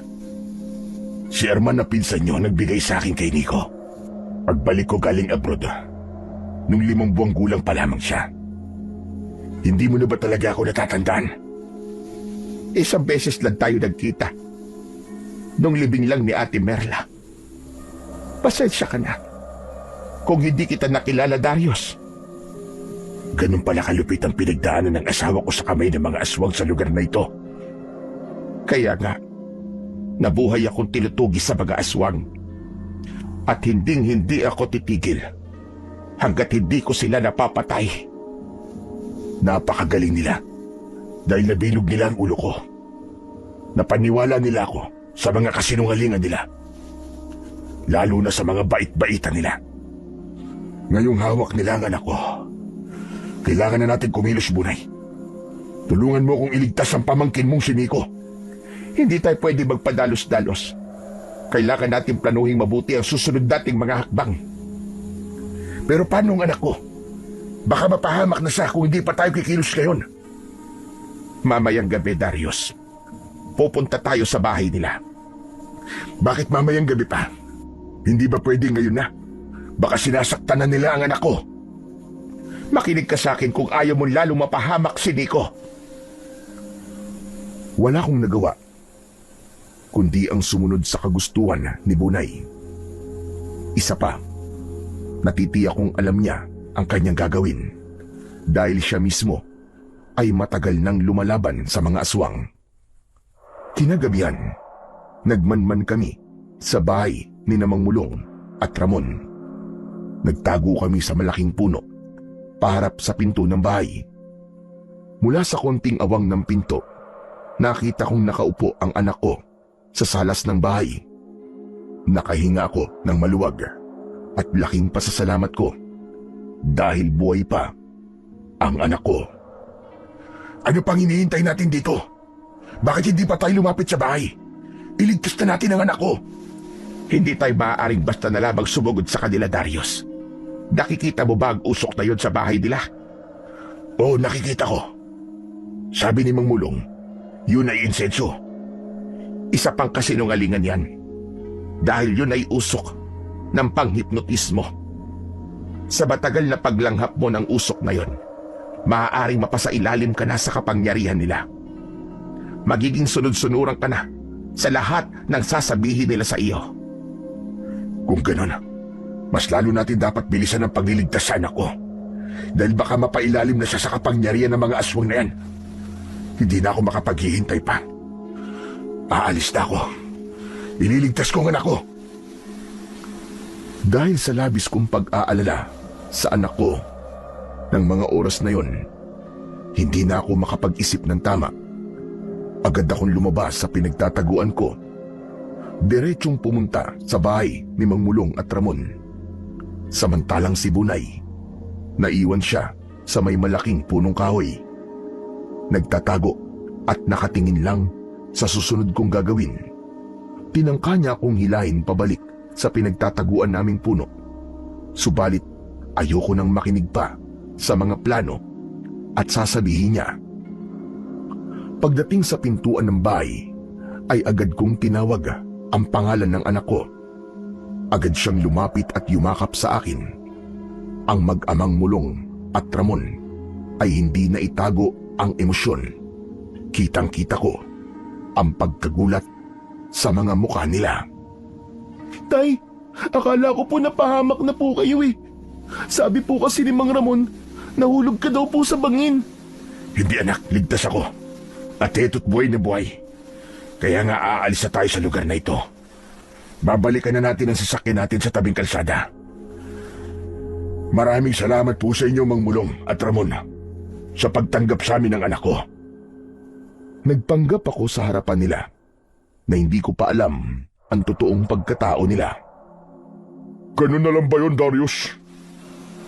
Si Herman na pinsan niyo nagbigay sa akin kay Nico. Pagbalik ko galing abroad, nung 5 buwang gulang pa lamang siya. Hindi mo na ba talaga ako natatandaan? Isang beses lang tayo nagkita. Nung libing lang ni Ate Merla. Pasensya ka na kung hindi kita nakilala, Darius. Ganun pala kalupit ang pinagdaanan ng asawa ko sa kamay ng mga aswang sa lugar na ito. Kaya nga, nabuhay akong tinutugi sa mga aswang. At hinding-hindi ako titigil hanggat hindi ko sila napapatay. Napakagaling nila dahil nabilog nila ang ulo ko. Napaniwala nila ako sa mga kasinungalingan nila. Lalo na sa mga bait-baitan nila. Ngayong hawak nila ang anak ko. Kailangan na natin kumilos, Bunay. Tulungan mo akong iligtas ang pamangkin mong si Nico. Hindi tayo pwede magpadalos-dalos. Kailangan natin planuhin mabuti ang susunod nating mga hakbang. Pero paano ang anak ko? Baka mapahamak na siya kung hindi pa tayo kikilos ngayon. Mamayang gabi, Darius. Pupunta tayo sa bahay nila. Bakit mamayang gabi pa? Hindi ba pwede ngayon na? Baka sinasaktan na nila ang anak ko. Makinig ka sa akin kung ayaw mo lalong mapahamak si Nico. Wala akong nagawa, kundi ang sumunod sa kagustuhan ni Bunay. Isa pa, natitiyak kong alam niya ang kanyang gagawin dahil siya mismo ay matagal nang lumalaban sa mga aswang. Kinagabihan, nagmanman kami sa bahay ni Namang Mulong at Ramon. Nagtago kami sa malaking puno paharap sa pinto ng bahay. Mula sa konting awang ng pinto, nakita kong nakaupo ang anak ko sa salas ng bahay. Nakahinga ako ng maluwag at laking pasasalamat ko dahil buhay pa ang anak ko. Ano pang hinihintay natin dito? Bakit hindi pa tayo lumapit sa bahay? Iligtas na natin ang anak ko. Hindi tayo maaaring basta na lamang sumugod sa kanila, Darius. Nakikita mo ba ang usok na yon sa bahay nila? Oo, nakikita ko. Sabi ni Mang Mulong, yun ay insenso. Isa pang kasinungalingan yan. Dahil yun ay usok ng panghipnotismo. Sa matagal na paglanghap mo ng usok na yon, maaaring mapasailalim ka na sa kapangyarihan nila. Magiging sunod-sunuran ka na sa lahat ng sasabihin nila sa iyo. Kung ganon, mas lalo natin dapat bilisan ang pagliligtas sa anak ko. Dahil baka mapailalim na siya sa kapangyarihan ng mga aswang na yan. Hindi na ako makapaghihintay pa. Aalis na ako. Ililigtas ko ang anak ko. Dahil sa labis kong pag-aalala sa anak ko, ng mga oras na yon, hindi na ako makapag-isip ng tama. Agad akong lumabas sa pinagtataguan ko. Diretsong pumunta sa bahay ni Mang Mulong at Ramon. Samantalang si Bunay, naiwan siya sa may malaking punong kahoy. Nagtatago at nakatingin lang sa susunod kong gagawin. Tinangka niya akong hilahin pabalik sa pinagtataguan naming puno. Subalit ayoko nang makinig pa sa mga plano at sasabihin niya. Pagdating sa pintuan ng bahay, ay agad kong tinawag ang pangalan ng anak ko. Agad siyang lumapit at yumakap sa akin. Ang mag-amang Mulong at Ramon ay hindi na itago ang emosyon. Kitang-kita ko ang pagkagulat sa mga mukha nila. Tay, akala ko po napahamak na po kayo eh. Sabi po kasi ni Mang Ramon, nahulog ka daw po sa bangin. Hindi anak, ligtas ako. At eto't buhay na buhay. Kaya nga aalis na tayo sa lugar na ito. Babalikan na natin ang sasakyan natin sa tabing kalsada. Maraming salamat po sa inyo, Mang Mulong at Ramon, sa pagtanggap sa amin ng anak ko. Nagpanggap ako sa harapan nila na hindi ko pa alam ang totoong pagkatao nila. Ganun na lang ba yun, Darius?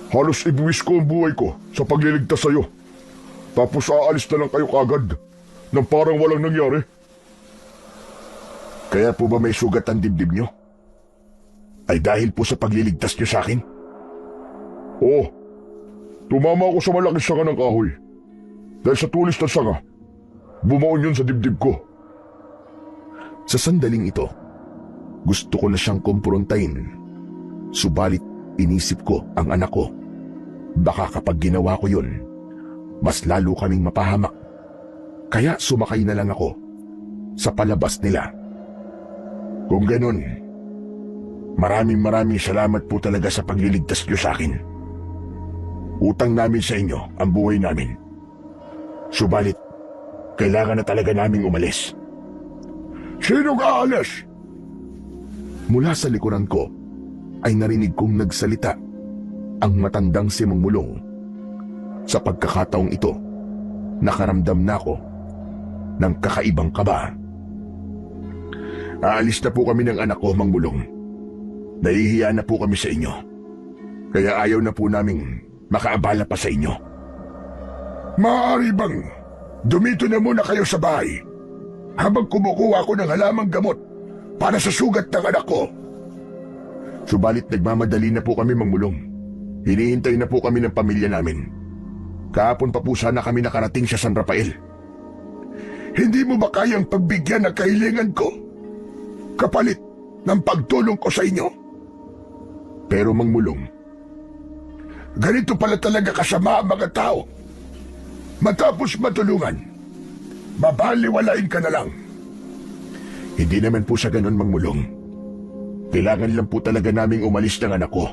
Halos ibiwis ko ang buhay ko sa pagliligtas sa'yo. Tapos aalis na lang kayo kagad nang parang walang nangyari. Kaya po ba may sugat ang dibdib nyo? Ay dahil po sa pagliligtas nyo sa akin? Oo. Tumama ako sa malaking sanga ng kahoy. Dahil sa tulis ng sanga, bumaon yun sa dibdib ko. Sa sandaling ito, gusto ko na siyang kumprontahin. Subalit inisip ko ang anak ko. Baka kapag ginawa ko yun, mas lalo kaming mapahamak. Kaya sumakay na lang ako sa palabas nila. Kung ganun, maraming salamat po talaga sa pagliligtas niyo sa akin. Utang namin sa inyo ang buhay namin. Subalit, kailangan na talaga naming umalis. Sinong aalis? Mula sa likuran ko ay narinig kong nagsalita ang matandang si Mang Mulong. Sa pagkakataong ito, nakaramdam na ako ng kakaibang kaba. Aalis na po kami ng anak ko, Mang Mulong. Nahihiya na po kami sa inyo. Kaya ayaw na po naming makaabala pa sa inyo. Maaari bang dumito na muna kayo sa bahay habang kumukuha ako ng halamang gamot para sa sugat ng anak ko? Subalit nagmamadali na po kami, Mang Mulong. Hinihintay na po kami ng pamilya namin. Kahapon pa po sana kami nakarating sa San Rafael. Hindi mo ba kayang pagbigyan ng kahilingan ko kapalit ng pagtulong ko sa inyo? Pero Mang Mulong, ganito pala talaga kasama ang mga tao. Matapos matulungan, mabaliwalain ka na lang. Hindi naman po sa ganun, Mang Mulong. Kailangan lang po talaga naming umalis ng anak ko.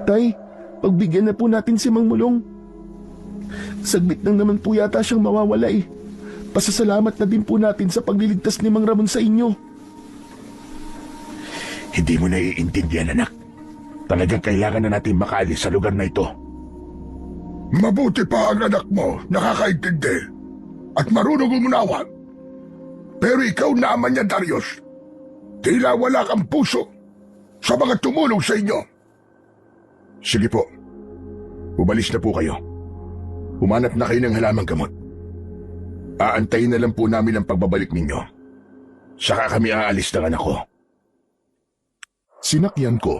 Tay, pagbigyan na po natin si Mang Mulong. Saglit lang naman po yata siyang mawawala eh. Pasasalamat na din po natin sa pagliligtas ni Mang Ramon sa inyo. Hindi mo naiintindihan, anak. Talagang kailangan na natin makaalis sa lugar na ito. Mabuti pa ang anak mo, nakakaintindi at marunong umunawa. Pero ikaw na ama niya, Darius. Tila wala kang puso sa mga tumulong sa inyo. Sige po. Umalis na po kayo. Humanap na kayo ng halamang gamot. Aantayin na lang po namin ang pagbabalik ninyo. Saka kami aalis ng anak ko. Sinakyan ko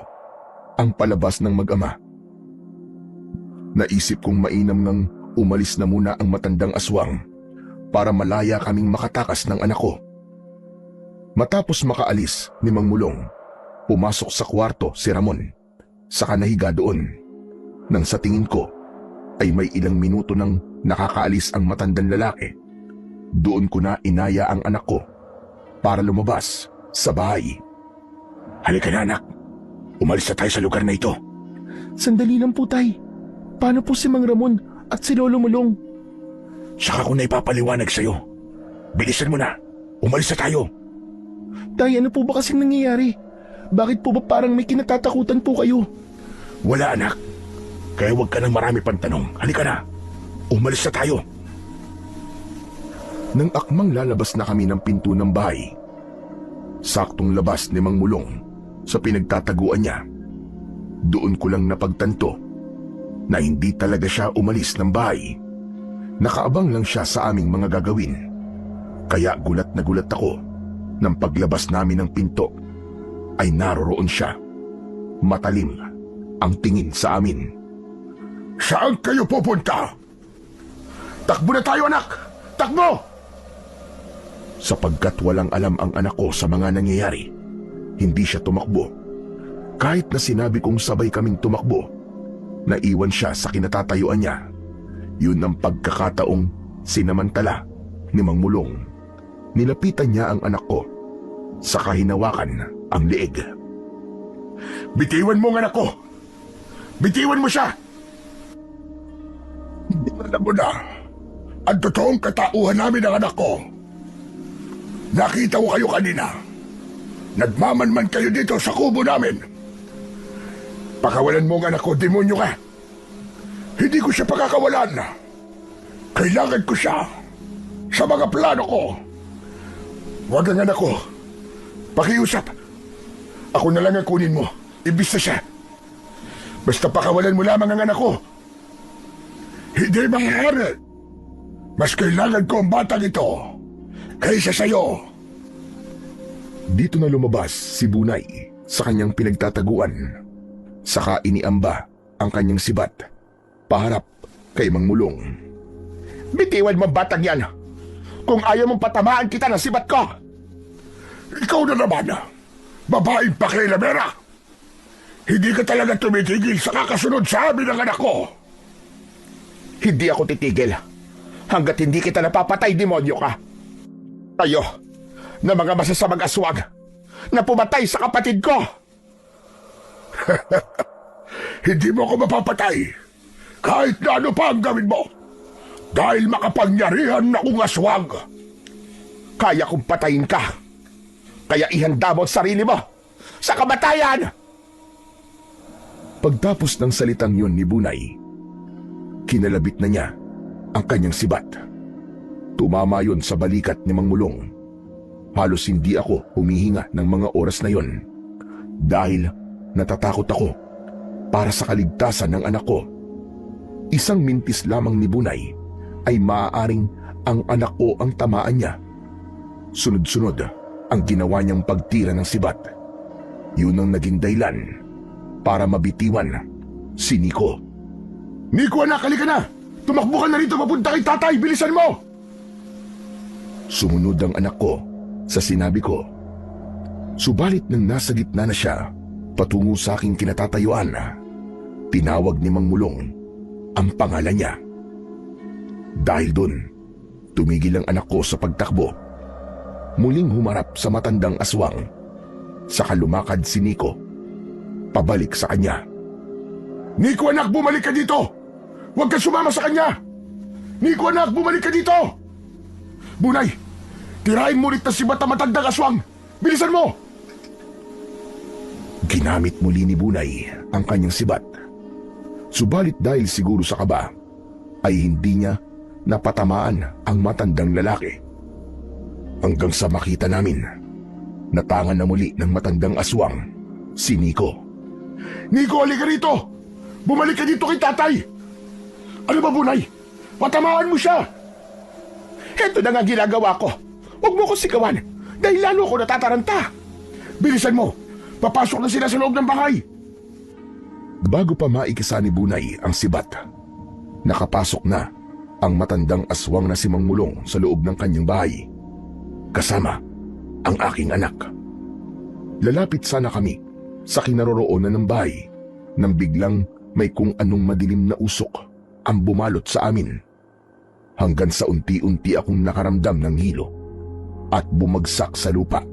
ang palabas ng mag-ama. Naisip kong mainam nang umalis na muna ang matandang aswang para malaya kaming makatakas ng anak ko. Matapos makaalis ni Mang Mulong, pumasok sa kwarto si Ramon, saka nahiga doon. Nang sa tingin ko ay may ilang minuto nang nakakaalis ang matandang lalaki, doon ko na inaya ang anak ko para lumabas sa bahay. Halika na, anak. Umalis na tayo sa lugar na ito. Sandali lang po, Tay. Paano po si Mang Ramon at si Lolo Mulong? Saka ko na ipapaliwanag sa'yo. Bilisan mo na. Umalis na tayo. Tay, ano po ba kasing nangyayari? Bakit po ba parang may kinatatakutan po kayo? Wala, anak. Kaya huwag ka nang marami pang tanong. Halika na. Umalis na tayo. Nang akmang lalabas na kami ng pinto ng bahay, saktong labas ni Mang Mulong sa pinagtataguan niya, doon ko lang napagtanto na hindi talaga siya umalis ng bahay. Nakaabang lang siya sa aming mga gagawin. Kaya gulat na gulat ako nang paglabas namin ng pinto ay naroroon siya. Matalim ang tingin sa amin. Saan kayo pupunta? Takbo na tayo, anak! Takbo! Sapagkat walang alam ang anak ko sa mga nangyayari, hindi siya tumakbo. Kahit na sinabi kong sabay kaming tumakbo, naiwan siya sa kinatatayuan niya. Yun ang pagkakataong sinamantala ni Mang Mulong. Nilapitan niya ang anak ko, saka hinawakan ang leeg. Bitiwan mo ang anak ko! Bitiwan mo siya! Alam mo na, ang totoong katauhan namin ng anak ko. Nakita ko kayo kanina. Nagmamanman kayo dito sa kubo namin. Pakawalan mo ang anak ko, demonyo ka. Hindi ko siya pakakawalan. Kailangan ko siya sa mga plano ko. Huwag ang anak ko. Pakiusap. Ako na lang ang kunin mo. Ibis na siya. Basta pakawalan mo lamang ang anak ko. Hindi maaari. Mas kailangan ko ang batang ito kaysa sa'yo. Dito na lumabas si Bunay sa kanyang pinagtataguan. Saka iniamba ang kanyang sibat paharap kay Mang Mulong. Bitiwan mo batang yan. Kung ayaw mong patamaan kita ng sibat ko. Ikaw na naman, babaeng pakilamera. Hindi ka talaga tumitigil sa kakasunod sa amin ng anak ko. Hindi ako titigil hanggat hindi kita napapatay, demonyo ka. Tayo na mga masasamang aswang na pumatay sa kapatid ko. Hindi mo ako mapapatay kahit na ano pa ang gawin mo. Dahil makapangyarihan akong aswang. Kaya kong patayin ka. Kaya ihanda mo ang sarili mo sa kamatayan. Pagtapos ng salitang yun ni Bunay, kinalabit na niya ang kanyang sibat. Tumama yun sa balikat ni Mang Mulong. Halos hindi ako humihinga ng mga oras na yun dahil natatakot ako para sa kaligtasan ng anak ko. Isang mintis lamang ni Bunay ay maaaring ang anak ko ang tamaan niya. Sunod-sunod ang ginawa niyang pagtira ng sibat. Yun ang naging dahilan para mabitiwan si Nico. Nico anak, halika na! Tumakbo ka na rito papunta kay tatay! Bilisan mo! Sumunod ang anak ko sa sinabi ko. Subalit nang nasa gitna na siya, patungo sa aking kinatatayuan, tinawag ni Mang Mulong ang pangalan niya. Dahil dun, tumigil ang anak ko sa pagtakbo. Muling humarap sa matandang aswang. Saka lumakad si Nico pabalik sa kanya. Nico anak, bumalik ka dito! Huwag ka sumama sa kanya! Nico anak, bumalik ka dito! Bunay, tirahin mo ulit na si Bata matandang aswang! Bilisan mo! Ginamit muli ni Bunay ang kanyang sibat. Subalit dahil siguro sa kaba, ay hindi niya napatamaan ang matandang lalaki. Hanggang sa makita namin, natangan na muli ng matandang aswang, si Nico. Nico, halika rito! Bumalik ka dito kay tatay! Ano ba, Bunay? Patamaan mo siya! Ito na nga ginagawa ko. Huwag mo ko sigawan dahil lalo ko natataranta. Bilisan mo! Papasok na sila sa loob ng bahay! Bago pa maikisa ni Bunay ang sibat, nakapasok na ang matandang aswang na si Mang Mulong sa loob ng kanyang bahay, kasama ang aking anak. Lalapit sana kami sa kinaroroonan ng bahay nang biglang may kung anong madilim na usok ang bumalot sa amin, hanggang sa unti-unti akong nakaramdam ng hilo at bumagsak sa lupa.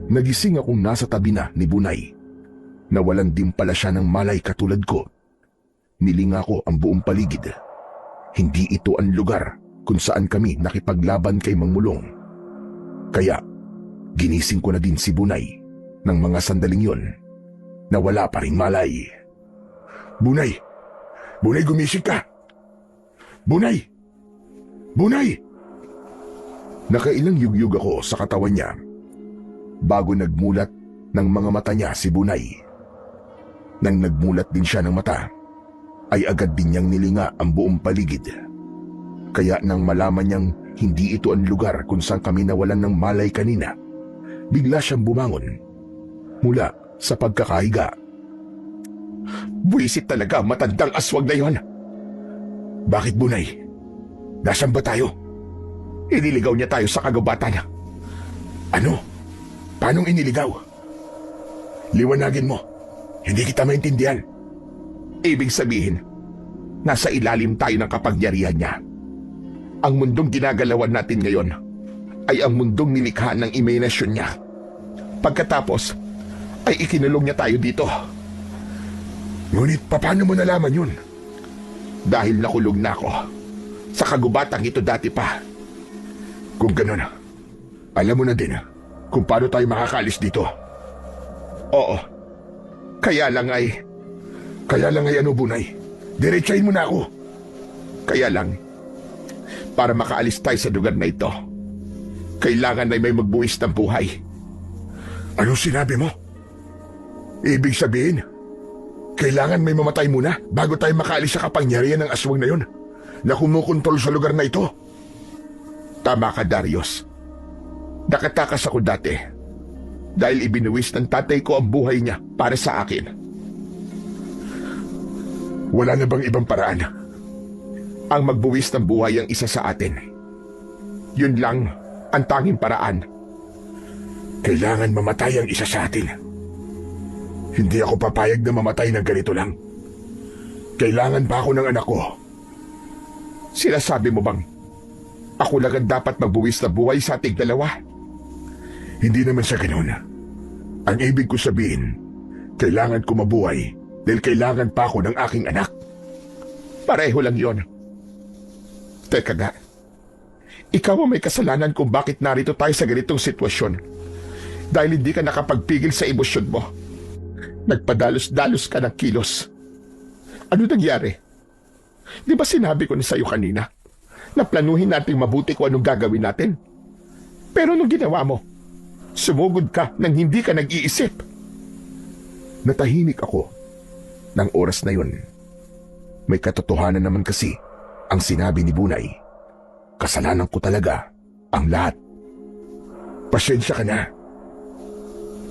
Nagising akong nasa tabi na ni Bunay. Nawalan din pala siya ng malay katulad ko. Nilinga ko ang buong paligid. Hindi ito ang lugar kung saan kami nakipaglaban kay Mang Mulong. Kaya ginising ko na din si Bunay ng mga sandaling yon na wala pa ring malay. Bunay! Bunay, gumising ka! Bunay! Bunay! Nakailang yugyug ako sa katawan niya bago nagmulat ng mga mata niya si Bunay. Nang nagmulat din siya ng mata, ay agad din niyang nilinga ang buong paligid. Kaya nang malaman niyang hindi ito ang lugar kung saan kami nawalan ng malay kanina, bigla siyang bumangon mula sa pagkakahiga. Buwisit talaga ang matandang aswang na yon. Bakit, Bunay? Nasaan ba tayo? Iniligaw niya tayo sa kagubatan. Ano? Paanong iniligaw? Liwanagin mo. Hindi kita maintindihan. Ibig sabihin, nasa ilalim tayo ng kapangyarihan niya. Ang mundong ginagalawan natin ngayon ay ang mundong nilikha ng imahinasyon niya. Pagkatapos, ay ikinulong niya tayo dito. Ngunit paano mo nalaman yun? Dahil nakulong na ako sa kagubatang ito dati pa. Kung ganun, alam mo na din kung paano tayo makakalis dito. Oo. Kaya lang ay ano, Bunay? Diretsahin mo na ako. Kaya lang, para makaalis tayo sa lugar na ito, kailangan ay may magbuwis ng buhay. Anong sinabi mo? Ibig sabihin, kailangan may mamatay muna bago tayo makaalis sa kapangyarihan ng aswang na yun na kumukontrol sa lugar na ito. Tama ka, Darius. Nakatakas ako dati dahil ibinuwis ng tatay ko ang buhay niya para sa akin. Wala na bang ibang paraan? Ang magbuwis ng buhay ang isa sa atin. Yun lang ang tanging paraan. Kailangan mamatay ang isa sa atin. Hindi ako papayag na mamatay ng ganito lang. Kailangan pa ako ng anak ko. Sinasabi mo bang ako lang ang dapat magbuwis ng buhay sa ating dalawa? Hindi naman sa ganun. Ang ibig ko sabihin, kailangan ko mabuhay dahil kailangan pa ako ng aking anak. Pareho lang yon. Teka nga, ikaw ang may kasalanan kung bakit narito tayo sa ganitong sitwasyon. Dahil hindi ka nakapagpigil sa emosyon mo. Nagpadalos-dalos ka ng kilos. Ano nangyari? Di ba sinabi ko na sa'yo kanina na planuhin natin mabuti kung anong gagawin natin? Pero anong ginawa mo? Sumugod ka nang hindi ka nag-iisip. Natahimik ako ng oras na yun. May katotohanan naman kasi ang sinabi ni Bunay. Kasalanan ko talaga ang lahat. Pasensya ka na.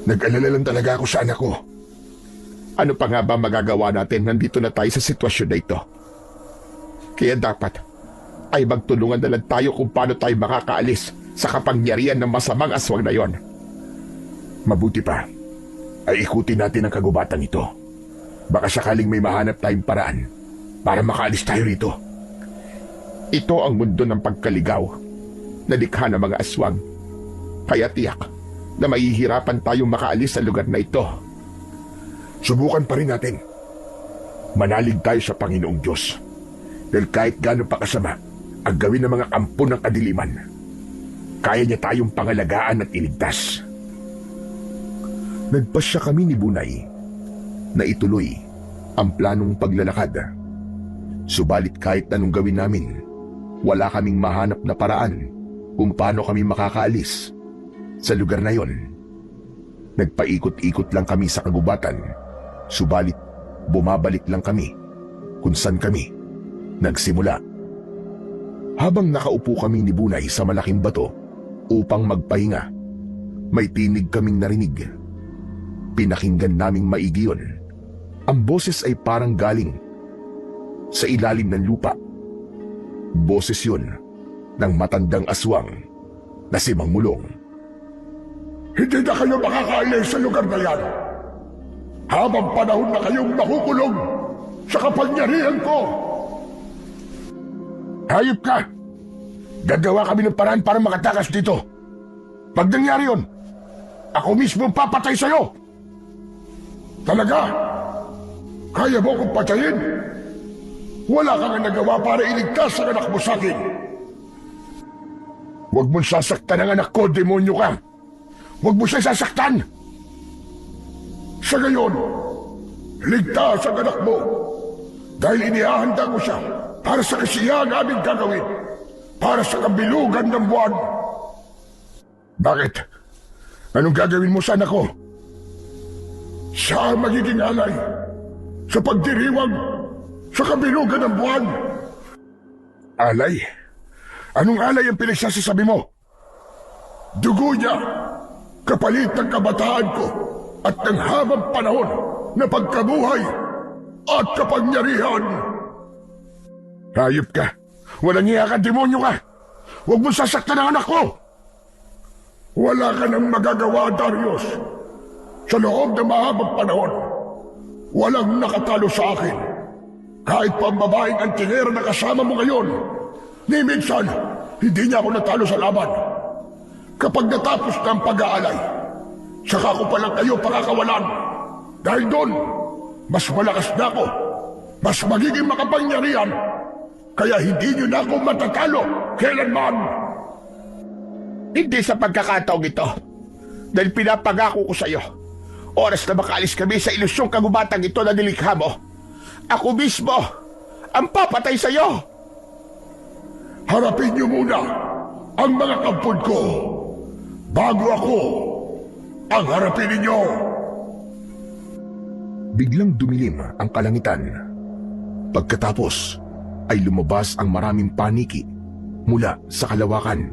Nag-alala lang talaga ako sa anak ko. Ano pa nga ba magagawa natin? Nandito na tayo sa sitwasyon na ito. Kaya dapat ay magtulungan na lang tayo kung paano tayo makakaalis sa kapangyarihan ng masamang aswang na yon. Mabuti pa ay ikutin natin ang kagubatan ito. Baka sakaling may mahanap tayong paraan para makaalis tayo rito. Ito ang mundo ng pagkaligaw na likha ng mga aswang. Kaya tiyak na mahihirapan tayong makaalis sa lugar na ito. Subukan pa rin natin. Manalig tayo sa Panginoong Diyos. Dahil kahit gaano pa kasama ang gawin ng mga kampo ng kadiliman, kaya niya tayong pangalagaan at iligtas. Nagpasya kami ni Bunay na ituloy ang planong paglalakad. Subalit kahit anong gawin namin, wala kaming mahanap na paraan kung paano kami makakaalis sa lugar na yon. Nagpaikot-ikot lang kami sa kagubatan, subalit bumabalik lang kami kung saan kami nagsimula. Habang nakaupo kami ni Bunay sa malaking bato upang magpahinga, may tinig kaming narinig. Pinakinggan naming maigi yun. Ang boses ay parang galing sa ilalim ng lupa. Boses yun ng matandang aswang na si Mang Mulong. Hindi na kayo makakaalis sa lugar na yan. Habang panahon na kayong makukulong sa kapangyarihan ko. Hayop ka! Gagawa kami ng paraan para makatakas dito. Pag nangyari yun, ako mismo papatay sa'yo. Talaga? Kaya mo akong patayin? Wala kang nagawa para iligtas ang anak mo sa akin. Huwag mong sasaktan ang anak ko, demonyo ka. Huwag mo siya sasaktan. Sa gayon, ligtas ang anak mo. Dahil inihahanda ko siya para sa kasiyahan aming gagawin. Para sa kabilugan ng buwan. Bakit? Anong gagawin mo sa anak ko? Siya ang magiging alay sa pagdiriwang sa kabilugan ng buwan. Alay? Anong alay ang pinagsasasabi mo? Dugo niya, kapalit ng kabataan ko at ng habang panahon na pagkabuhay at kapangyarihan. Hayop ka! Walang iya ka, demonyo ka! Huwag mo sasaktan ang anak ko! Wala ka nang magagawa, Darius. Sa loob ng mahabang panahon, walang nakatalo sa akin. Kahit pa ang babaeng antingera na kasama mo ngayon, ni minsan, hindi niya ako natalo sa laban. Kapag natapos na ang pag-aalay, saka ko palang kayo pakakawalan. Dahil doon, mas malakas na ako, mas magiging makapangyarihan, kaya hindi niyo na ako matatalo kailanman. Hindi sa pagkakataong ito, dahil pinapangako ko sa iyo, oras na makaalis kami sa ilusyong kagubatang ito na nilikha mo, ako mismo ang papatay sa iyo. Harapin niyo muna ang mga kampon ko bago ako ang harapin ninyo. Biglang dumilim ang kalangitan. Pagkatapos ay lumabas ang maraming paniki mula sa kalawakan.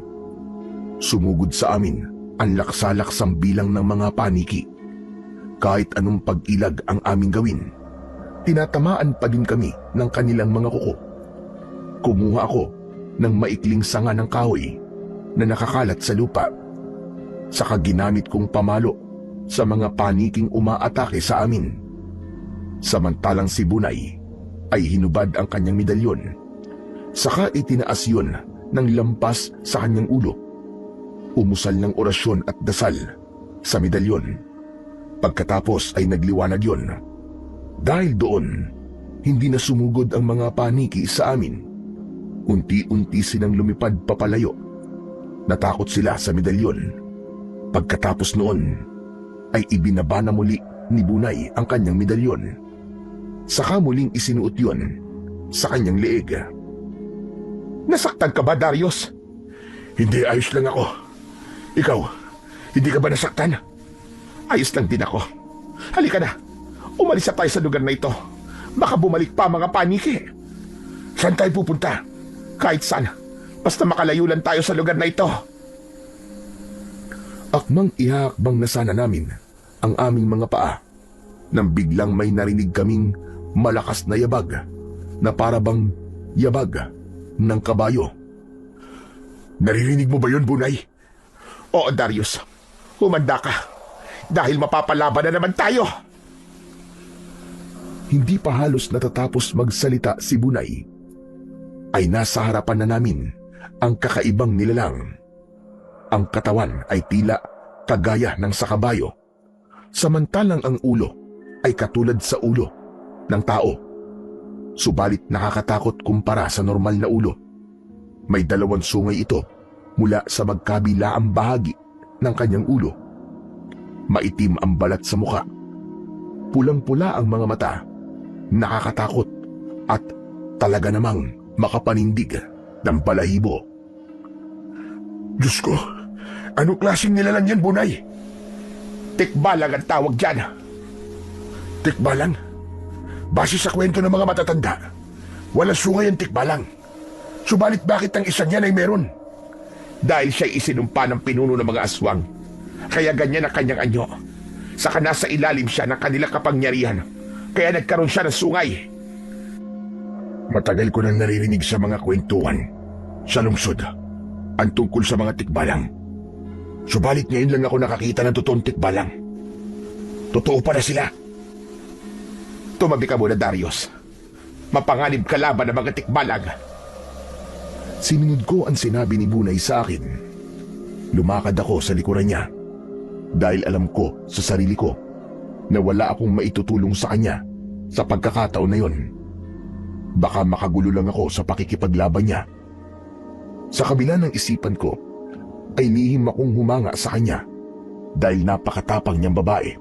Sumugod sa amin ang laksalaksang bilang ng mga paniki. Kahit anong pag-ilag ang aming gawin, tinatamaan pa din kami ng kanilang mga kuko. Kumuha ako ng maikling sanga ng kahoy na nakakalat sa lupa. Saka ginamit kong pamalo sa mga paniking umaatake sa amin. Samantalang si Bunay ay hinubad ang kanyang medalyon. Saka itinaas yun ng lampas sa kanyang ulo. Umusal ng orasyon at dasal sa medalyon. Pagkatapos ay nagliwanag yun. Dahil doon, hindi na sumugod ang mga paniki sa amin. Unti-unti silang lumipad papalayo. Natakot sila sa medalyon. Pagkatapos noon, ay ibinaba na muli ni Bunay ang kanyang medalyon. Saka muling isinuot yun sa kanyang leeg. Nasaktan ka ba, Darius? Hindi, ayos lang ako. Ikaw, hindi ka ba nasaktan? Ayos lang din ako. Halika na, umalis na tayo sa lugar na ito. Baka bumalik pa ang mga paniki. Saan tayo pupunta? Kahit saan, basta makalayo lang tayo sa lugar na ito. Akmang ihakbang na sana namin ang aming mga paa nang biglang may narinig kaming malakas na yabag na parabang yabag ng kabayo. Naririnig mo ba yun, Bunay? Oo, Darius. Humanda ka. Dahil mapapalaban na naman tayo. Hindi pa halos natatapos magsalita si Bunay, ay nasa harapan na namin ang kakaibang nilalang. Ang katawan ay tila kagaya ng sa kabayo, samantalang ang ulo ay katulad sa ulo ng tao. Subalit nakakatakot kumpara sa normal na ulo. May dalawang sungay ito mula sa magkabilaang bahagi ng kanyang ulo. Maitim ang balat sa muka. Pulang-pula ang mga mata. Nakakatakot at talaga namang makapanindig ng balahibo. Diyos ko, ano klaseng nilalang yan, Bunay? Tikbalang ang tawag dyan. Tikbalang? Base sa kwento ng mga matatanda, walang sungay ang tikbalang. Subalit bakit ang isa niyan ay meron? Dahil siya'y isinumpa ng pinuno ng mga aswang. Kaya ganyan ang kanyang anyo. Saka nasa ilalim siya ng kanilang kapangyarihan. Kaya nagkaroon siya ng sungay. Matagal ko nang naririnig sa mga kwentuhan sa lungsod ang tungkol sa mga tikbalang. Subalit ngayon lang ako nakakita ng totoong tikbalang. Totoo pala sila. Tumabi ka muna, Darius. Mapanganib ka laban ng mga tikbalang. Sinunod ko ang sinabi ni Bunay sa akin. Lumakad ako sa likuran niya dahil alam ko sa sarili ko na wala akong maitutulong sa kanya sa pagkakataon na yon. Baka makagulo lang ako sa pakikipaglaban niya. Sa kabila ng isipan ko, ay lihim akong humanga sa kanya dahil napakatapang niyang babae.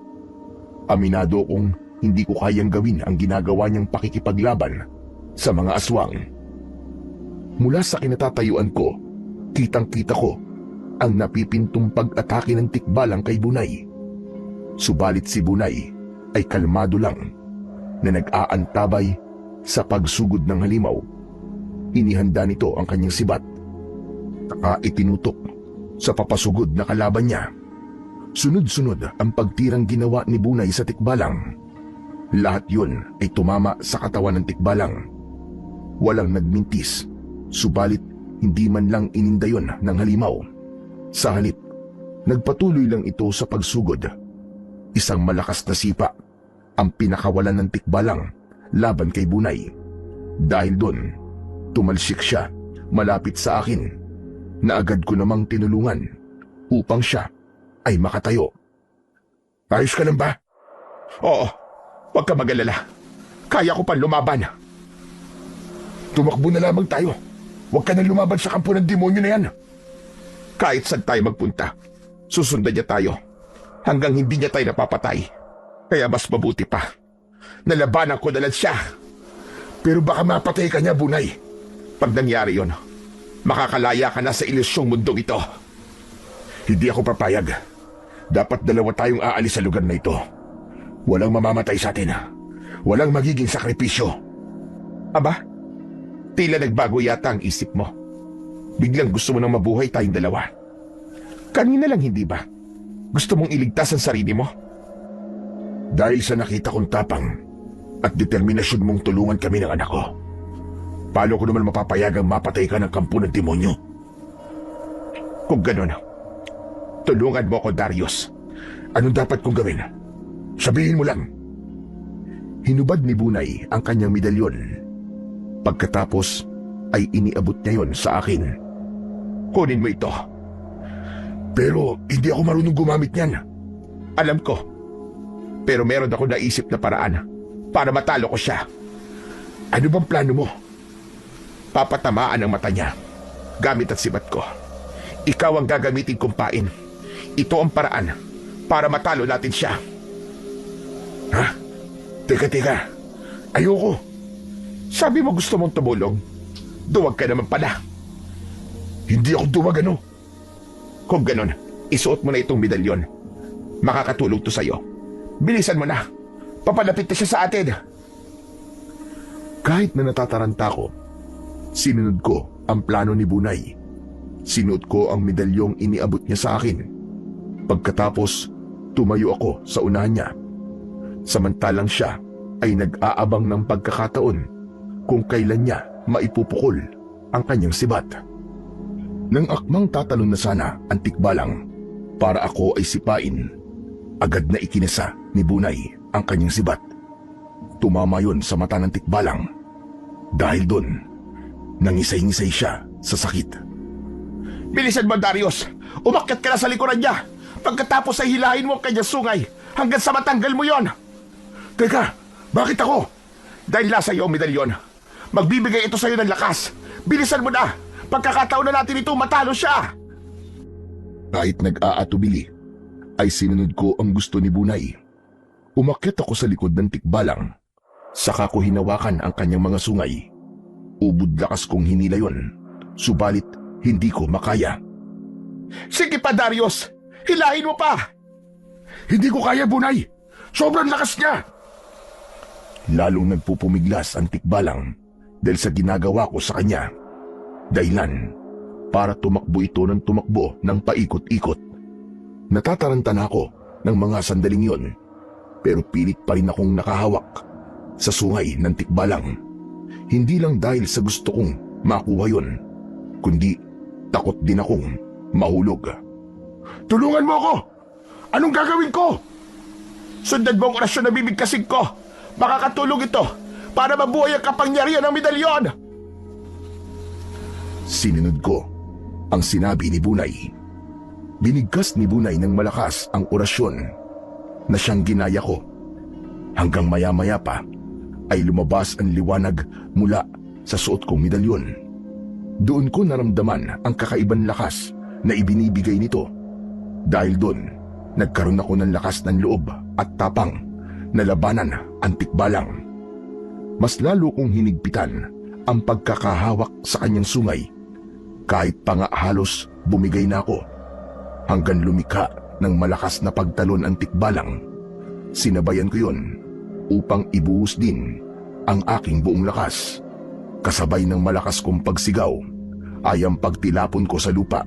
Aminado kong hindi ko kayang gawin ang ginagawa niyang pakikipaglaban sa mga aswang. Mula sa kinatatayuan ko, kitang-kita ko ang napipintong pag-atake ng tikbalang kay Bunay. Subalit si Bunay ay kalmado lang na nag-aantabay sa pagsugod ng halimaw. Inihanda nito ang kanyang sibat. Saka itinutok sa papasugod na kalaban niya. Sunod-sunod ang pagtirang ginawa ni Bunay sa tikbalang. Lahat yun ay tumama sa katawan ng tikbalang. Walang nagmintis, subalit hindi man lang ininda yun ng halimaw. Sa halip, nagpatuloy lang ito sa pagsugod. Isang malakas na sipa ang pinakawalan ng tikbalang laban kay Bunay. Dahil doon, tumalsik siya malapit sa akin na agad ko namang tinulungan upang siya ay makatayo. Ayos ka lang ba? Oo, huwag ka mag-alala. Kaya ko pang lumaban. Tumakbo na lamang tayo. Huwag ka nang lumaban sa kampo ng demonyo na yan. Kahit saan tayo magpunta, susundan niya tayo hanggang hindi niya tayo napapatay. Kaya mas mabuti pa, nalabanan ko na lang siya. Pero baka mapatay ka niya, Bunay. Pag nangyari yon, makakalaya ka na sa ilusyong mundong ito. Hindi ako papayag. Dapat dalawa tayong aalis sa lugar na ito. Walang mamamatay sa atin. Walang magiging sakripisyo. Aba, tila nagbago yata ang isip mo. Biglang gusto mo nang mabuhay tayong dalawa. Kanina lang, hindi ba? Gusto mong iligtas ang sarili mo? Dahil sa nakita kong tapang at determinasyon mong tulungan kami ng anak ko. Paano ko naman mapapayagang mapatay ka ng kampo ng demonyo? Kung ganun, tulungan mo ako, Darius. Anong dapat kong gawin? Sabihin mo lang. Hinubad ni Bunay ang kanyang medalyon. Pagkatapos ay iniabot niya yon sa akin. Kunin mo ito. Pero hindi ako marunong gumamit niyan. Alam ko. Pero meron ako naisip na paraan para matalo ko siya. Ano bang plano mo? Papatamaan ang mata niya gamit at sibat ko. Ikaw ang gagamitin kong pain. Ito ang paraan para matalo natin siya. Ha? Teka. Ayoko. Sabi mo gusto mong tumulong. Duwag ka naman pala. Hindi ako duwag, ano? Kung ganon, isuot mo na itong medalyon. Makakatulong to sa'yo. Bilisan mo na. Papalapit na siya sa atin. Kahit na natataranta ko, sinunod ko ang plano ni Bunay. Sinuot ko ang medalyong iniabot niya sa akin. Pagkatapos, tumayo ako sa unahan niya. Samantalang siya ay nag-aabang ng pagkakataon kung kailan niya maipupukol ang kanyang sibat. Nang akmang tatalon na sana ang tikbalang para ako ay sipain, agad na ikinasa ni Bunay ang kanyang sibat. Tumama yon sa mata ng tikbalang. Dahil doon, nangisay-ngisay siya sa sakit. Bilisan mo, Darius. Umakyat ka na sa likuran niya. Pagkatapos ay hilahin mo ang kanyang sungay hanggang sa matanggal mo yon. Teka, bakit ako? Dahil nasa iyo ang medalyon. Magbibigay ito sa iyo ng lakas. Bilisan mo na. Pagkakataon na natin ito, matalo siya. Kahit nag-aatubili, ay sinunod ko ang gusto ni Bunay. Umakyat ako sa likod ng tikbalang. Saka ko hinawakan ang kanyang mga sungay. Ubod lakas kong hinila yon. Subalit, hindi ko makaya. Sige pa, Darius. Hilahin mo pa. Hindi ko kaya, Bunay. Sobrang lakas niya. Lalong nagpupumiglas ang tikbalang dahil sa ginagawa ko sa kanya. Dahilan para tumakbo ito ng tumakbo ng paikot-ikot. Natataranta na ako ng mga sandaling yon, pero pilit pa rin akong nakahawak sa sungay ng tikbalang. Hindi lang dahil sa gusto kong makuha yon, kundi takot din akong mahulog. Tulungan mo ako! Anong gagawin ko? Sundan mo ang orasyon na bibigkasin ko. Makakatulong ito para mabuhay ang kapangyarihan ng medalyon. Sinunod ko ang sinabi ni Bunay. Binigkas ni Bunay ng malakas ang orasyon na siyang ginaya ko. Hanggang maya-maya pa ay lumabas ang liwanag mula sa suot kong medalyon. Doon ko naramdaman ang kakaibang lakas na ibinibigay nito. Dahil doon, nagkaroon ako ng lakas ng loob at tapang na labanan ang tikbalang. Mas lalo kong hinigpitan ang pagkakahawak sa kanyang sungay. Kahit pa nga halos bumigay na ako. Hanggang lumikha ng malakas na pagtalon ang tikbalang. Sinabayan ko yon upang ibuhos din ang aking buong lakas. Kasabay ng malakas kong pagsigaw ay ang pagtilapon ko sa lupa.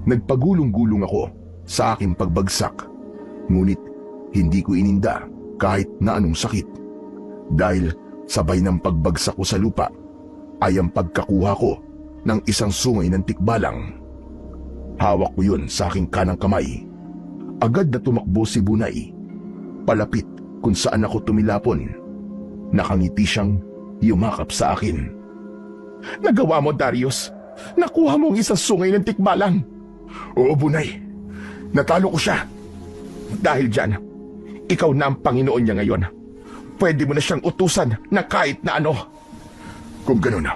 Nagpagulong-gulong ako sa aking pagbagsak. Ngunit hindi ko ininda kahit na anong sakit. Dahil sabay ng pagbagsak ko sa lupa ay ang pagkakuha ko ng isang sungay ng tikbalang. Hawak ko yun sa aking kanang kamay. Agad na tumakbo si Bunay. Palapit kung saan ako tumilapon. Nakangiti siyang yumakap sa akin. Nagawa mo, Darius. Nakuha mo ang isang sungay ng tikbalang. Oo, Bunay. Natalo ko siya. Dahil dyan, ikaw na ang Panginoon niya ngayon. Pwede mo na siyang utusan na kahit na ano. Kung gano'n,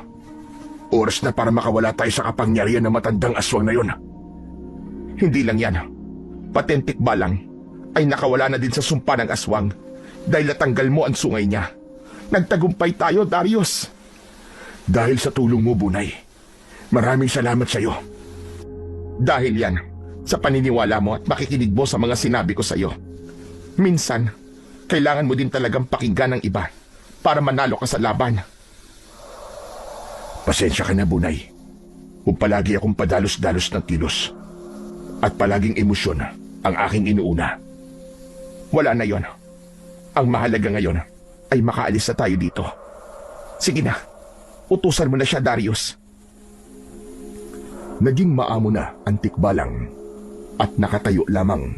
oras na para makawala tayo sa kapangyarihan ng matandang aswang na yon. Hindi lang yan. Pati ang tikbalang ay nakawala na din sa sumpa ng aswang dahil natanggal mo ang sungay niya. Nagtagumpay tayo, Darius. Dahil sa tulong mo, Bunay. Maraming salamat sa iyo. Dahil yan, sa paniniwala mo at makikinig mo sa mga sinabi ko sa iyo. Minsan, kailangan mo din talagang pakinggan ng iba para manalo ka sa laban. Pasensya ka na, Bunay. Kung palagi akong padalos-dalos ng kilos at palaging emosyon ang aking inuuna. Wala na yon. Ang mahalaga ngayon, ay makaalis na tayo dito. Sige na, utusan mo na siya, Darius. Naging maamo na ang tikbalang at nakatayo lamang.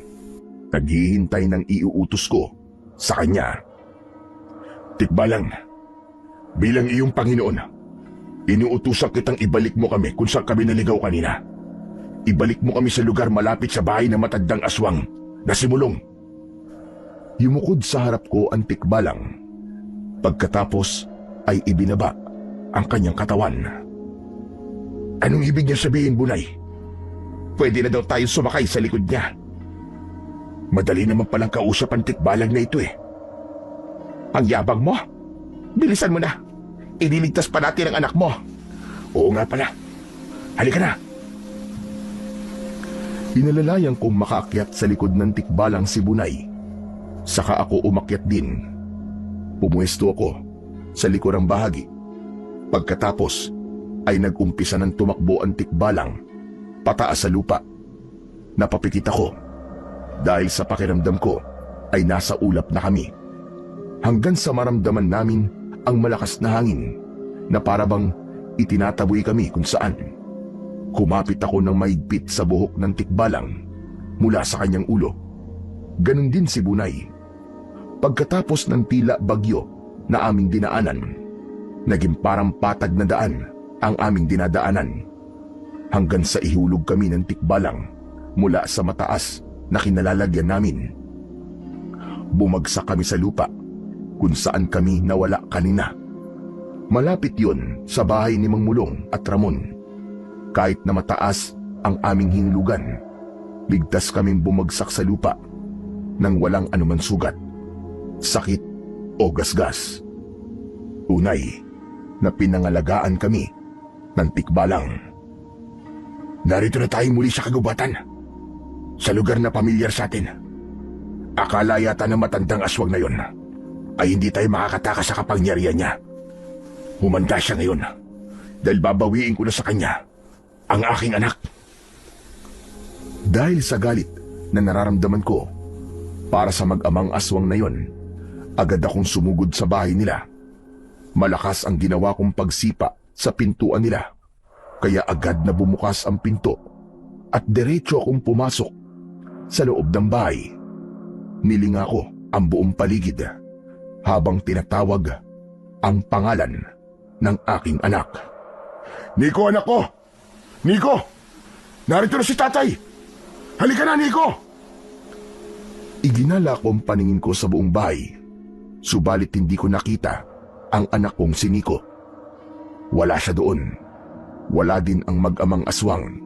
Naghihintay ng iuutos ko sa kanya. Tikbalang, bilang iyong Panginoon, inuutusan kitang ibalik mo kami kung saan kami naligaw kanina. Ibalik mo kami sa lugar malapit sa bahay ng matandang aswang na si Mulong. Yumukod sa harap ko ang tikbalang. Pagkatapos ay ibinaba ang kanyang katawan. Anong ibig niya sabihin, Bunay? Pwede na daw tayo sumakay sa likod niya. Madali naman palang kausap ang tikbalang na ito eh. Ang yabang mo? Bilisan mo na. Iniligtas pa natin ang anak mo. Oo nga pala. Halika na. Inalalayan kong makaakyat sa likod ng tikbalang si Bunay. Saka ako umakyat din. Pumuesto ako sa likurang bahagi. Pagkatapos ay nag-umpisa ng tumakbo ang tikbalang pataas sa lupa. Napapikit ako dahil sa pakiramdam ko ay nasa ulap na kami. Hanggang sa maramdaman namin ang malakas na hangin na parabang itinataboy kami kung saan. Kumapit ako ng mahigpit sa buhok ng tikbalang mula sa kanyang ulo. Ganon din si Bunay. Pagkatapos ng tila bagyo na aming dinaanan, naging parang patag na daan ang aming dinadaanan. Hanggang sa ihulog kami ng tikbalang mula sa mataas na kinalalagyan namin. Bumagsak kami sa lupa kung saan kami nawala kanina. Malapit yun sa bahay ni Mang Mulong at Ramon. Kahit na mataas ang aming hinulugan, ligtas kaming bumagsak sa lupa nang walang anumang sugat, sakit o gasgas. Tunay na pinangalagaan kami ng tikbalang. Narito na tayo muli sa kagubatan, sa lugar na pamilyar sa atin. Akala yata ng matandang aswang na yon ay hindi tayo makakatakas sa kapangyarihan niya. Humanda siya ngayon dahil babawiin ko na sa kanya ang aking anak. Dahil sa galit na nararamdaman ko para sa mag-amang aswang na yon, agad akong sumugod sa bahay nila. Malakas ang ginawa kong pagsipa sa pintuan nila, kaya agad na bumukas ang pinto at diretso akong pumasok sa loob ng bahay. Nilinga ko ang buong paligid habang tinatawag ang pangalan ng aking anak. Nico, anak ko! Nico! Narito na si tatay! Halika na, Nico! Iginala ko ang paningin ko sa buong bahay, subalit hindi ko nakita ang anak kong si Nico. Wala siya doon. Wala din ang mag-amang aswang.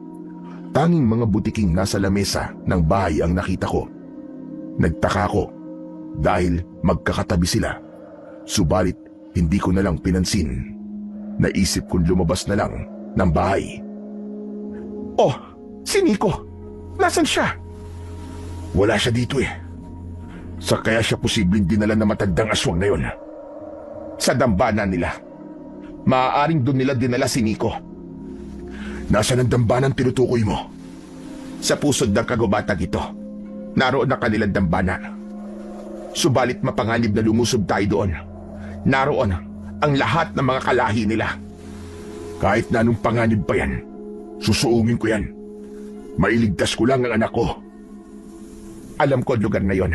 Tanging mga butiking nasa lamesa ng bahay ang nakita ko. Nagtaka ko dahil magkakatabi sila, subalit hindi ko na lang pinansin. Naisip kong lumabas na lang ng bahay. Oh, si Nico! Nasaan siya? Wala siya dito eh. Sa kaya siya posibleng dinala na matandang aswang na yon? Sa dambana nila. Maaaring doon nila dinala si Nico. Nasaan ang dambanang tinutukoy mo? Sa pusod ng kagubatang ito. Naroon ang kanilang dambana. Subalit mapanganib na lumusob tayo doon. Naroon ang lahat ng mga kalahi nila. Kahit na anong panganib pa yan, susuungin ko yan. Mailigtas ko lang ang anak ko. Alam ko ang lugar na yon.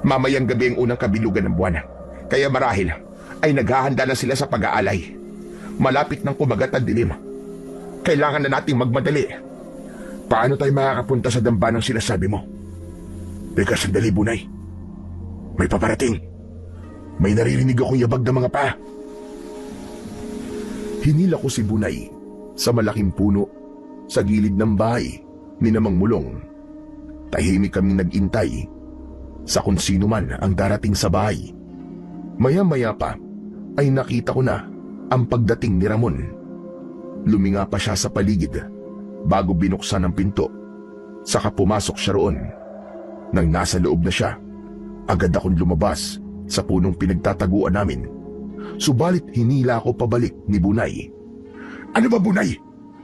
Mamayang gabi ang unang kabilugan ng buwan. Kaya marahil ay naghahanda na sila sa pag-aalay. Malapit ng kumagat ang dilim. Kailangan na nating magmadali. Paano tayo makakapunta sa dambanang sinasabi mo? Teka, sandali, Bunay. May paparating. May naririnig akong yabag ng mga paa. Hinila ko si Bunay sa malaking puno sa gilid ng bahay ni Mang Mulong. Tahimik kaming nag-intay sa kung sino man ang darating sa bahay. Maya-maya pa ay nakita ko na ang pagdating ni Ramon. Luminga pa siya sa paligid bago binuksan ang pinto. Saka pumasok siya roon. Nang nasa loob na siya, agad akong lumabas sa punong pinagtataguan namin. Subalit hinila ako pabalik ni Bunay. Ano ba, Bunay?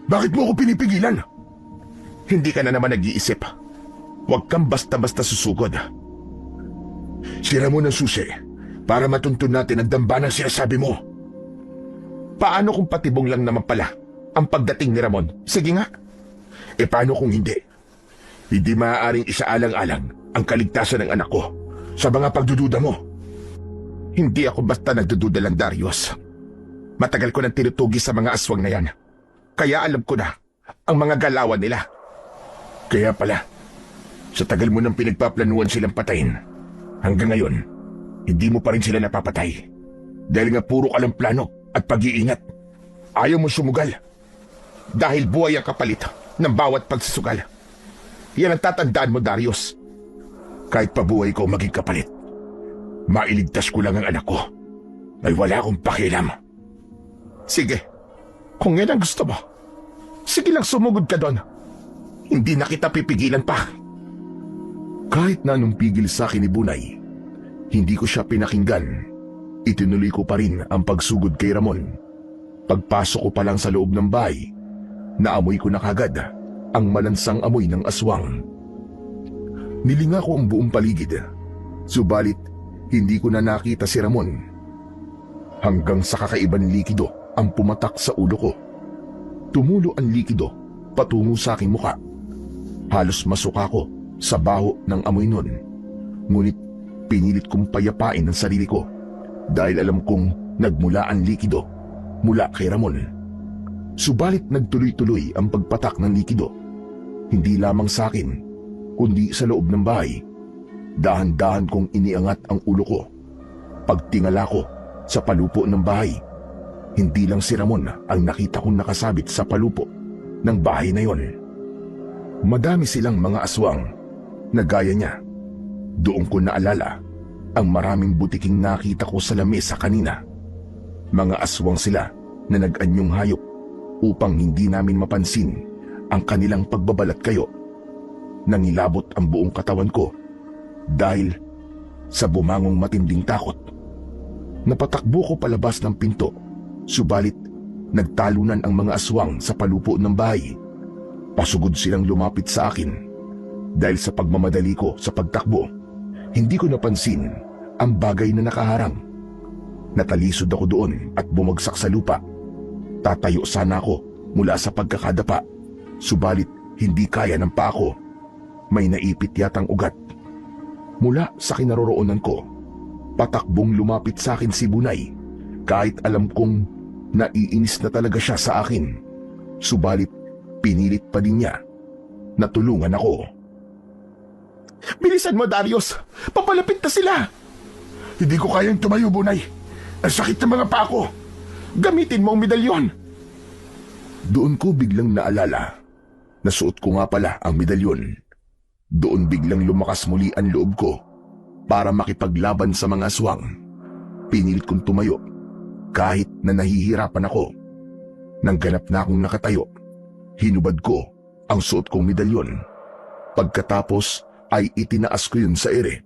Bakit mo ako pinipigilan? Hindi ka na naman nag-iisip. Huwag kang basta-basta susugod. Si Ramon ang susi para matuntun natin ang damba ng sinasabi mo. Paano kung patibong lang naman pala ang pagdating ni Ramon? Sige nga. E paano kung hindi? Hindi maaaring isaalang-alang ang kaligtasan ng anak ko sa mga pagdududa mo. Hindi ako basta nagdududa lang, Darius. Matagal ko nang tinutugi sa mga aswang na yan. Kaya alam ko na ang mga galawan nila. Kaya pala, sa tagal mo nang pinagpaplanuan silang patayin, hanggang ngayon, hindi mo pa rin sila napapatay. Dahil nga puro ka lang plano at pag-iingat. Ayaw mo sumugal. Dahil buhay ang kapalit ng bawat pagsusugal. Yan ang tatandaan mo, Darius. Kahit pa buhay ko maging kapalit, mailigtas ko lang ang anak ko, ay wala akong pakialam. Sige, kung yan ang gusto mo, sige lang sumugod ka doon. Hindi na kita pipigilan pa. Kahit na anong pigil sa akin ni Bunay, hindi ko siya pinakinggan. Itinuloy ko pa rin ang pagsugod kay Ramon. Pagpasok ko pa lang sa loob ng bahay, naamoy ko na kagad ang malansang amoy ng aswang. Nilinga ko ang buong paligid, subalit hindi ko na nakita si Ramon. Hanggang sa kakaibang likido ang pumatak sa ulo ko. Tumulo ang likido patungo sa aking muka. Halos masuka ko sa baho ng amoy nun. Ngunit pinilit kong payapain ang sarili ko dahil alam kong nagmula ang likido mula kay Ramon. Subalit nagtuloy-tuloy ang pagpatak ng likido. Hindi lamang sa akin, kundi sa loob ng bahay. Dahan-dahan kong iniangat ang ulo ko. Pagtingala ko sa palupo ng bahay, hindi lang si Ramon ang nakita kong nakasabit sa palupo ng bahay na yon. Madami silang mga aswang na gaya niya. Doon ko naalala ang maraming butiking nakita ko sa lamesa kanina. Mga aswang sila na nag-anyong hayop upang hindi namin mapansin ang kanilang pagbabalat kayo. Nangilabot ang buong katawan ko dahil sa bumangong matinding takot. Napatakbo ko palabas ng pinto, subalit nagtalunan ang mga aswang sa palupo ng bahay. Pasugod silang lumapit sa akin. Dahil sa pagmamadali ko sa pagtakbo, hindi ko napansin ang bagay na nakaharang. Natalisod ako doon at bumagsak sa lupa. Tatayo sana ako mula sa pagkakadapa, subalit hindi kaya ng paa ko. May naipit yatang ugat. Mula sa kinaroroonan ko, patakbong lumapit sa akin si Bunay, kahit alam kong naiinis na talaga siya sa akin. Subalit pinilit pa din niya na tulungan ako. Bilisan mo, Darius! Papalapit na sila! Hindi ko kayang tumayo, Bunay. Ang sakit ng mga paa ko. Gamitin mo ang medalyon! Doon ko biglang naalala na suot ko nga pala ang medalyon. Doon biglang lumakas muli ang loob ko para makipaglaban sa mga aswang. Pinilit kong tumayo kahit na nahihirapan ako. Nang ganap na akong nakatayo, hinubad ko ang suot kong medalyon. Pagkatapos ay itinaas ko yun sa ere.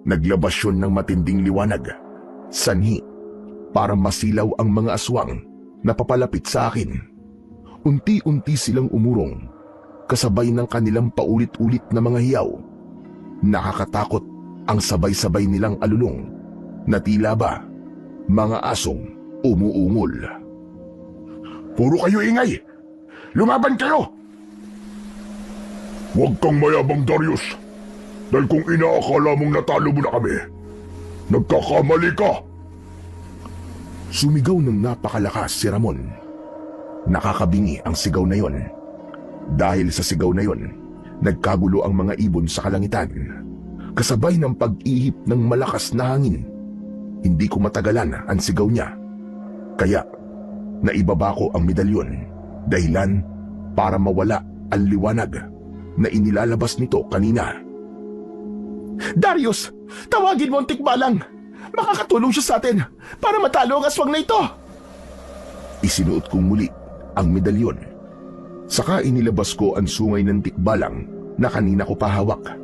Naglabas yun ng matinding liwanag, sanhi, para masilaw ang mga aswang na papalapit sa akin. Unti-unti silang umurong, kasabay ng kanilang paulit-ulit na mga hiyaw. Nakakatakot ang sabay-sabay nilang alulong na tila ba mga asong umuungol. Puro kayo ingay! Lumaban kayo! Huwag kang mayabang, Darius. Dahil kung inaakala mong natalo mo na kami, nagkakamali ka! Sumigaw ng napakalakas si Ramon. Nakakabingi ang sigaw na yon. Dahil sa sigaw na yon, nagkagulo ang mga ibon sa kalangitan. Kasabay ng pag-ihip ng malakas na hangin. Hindi ko matagalan ang sigaw niya. Kaya, naibaba ko ang medalyon. Dahilan para mawala ang liwanag na inilalabas nito kanina. Darius! Tawagin mo ang tikbalang! Makakatulong siya sa atin para matalo ang aswang na ito! Isinuot kong muli ang medalyon. Saka inilabas ko ang sungay ng tikbalang na kanina ko pahawak.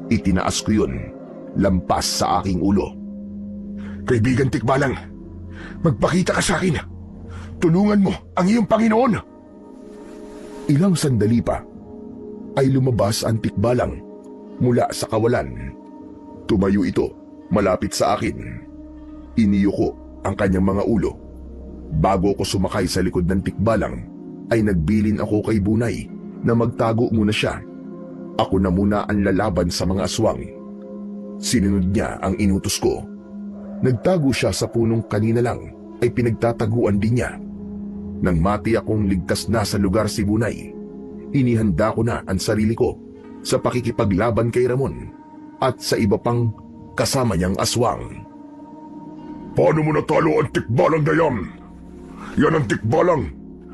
Itinaas ko yun, lampas sa aking ulo. Kaibigan Tikbalang, magpakita ka sa akin. Tulungan mo ang iyong Panginoon. Ilang sandali pa ay lumabas ang tikbalang mula sa kawalan. Tumayo ito malapit sa akin. Iniyuko ang kanyang mga ulo. Bago ako sumakay sa likod ng tikbalang, ay nagbilin ako kay Bunay na magtago muna siya. Ako na muna ang lalaban sa mga aswang. Sinunod niya ang inutos ko. Nagtago siya sa punong kanina lang ay pinagtataguan din niya. Nang mati akong ligtas na sa lugar si Bunay, inihanda ko na ang sarili ko sa pakikipaglaban kay Ramon at sa iba pang kasama niyang aswang. Paano mo natalo ang tikbalang na yan? Yan ang tikbalang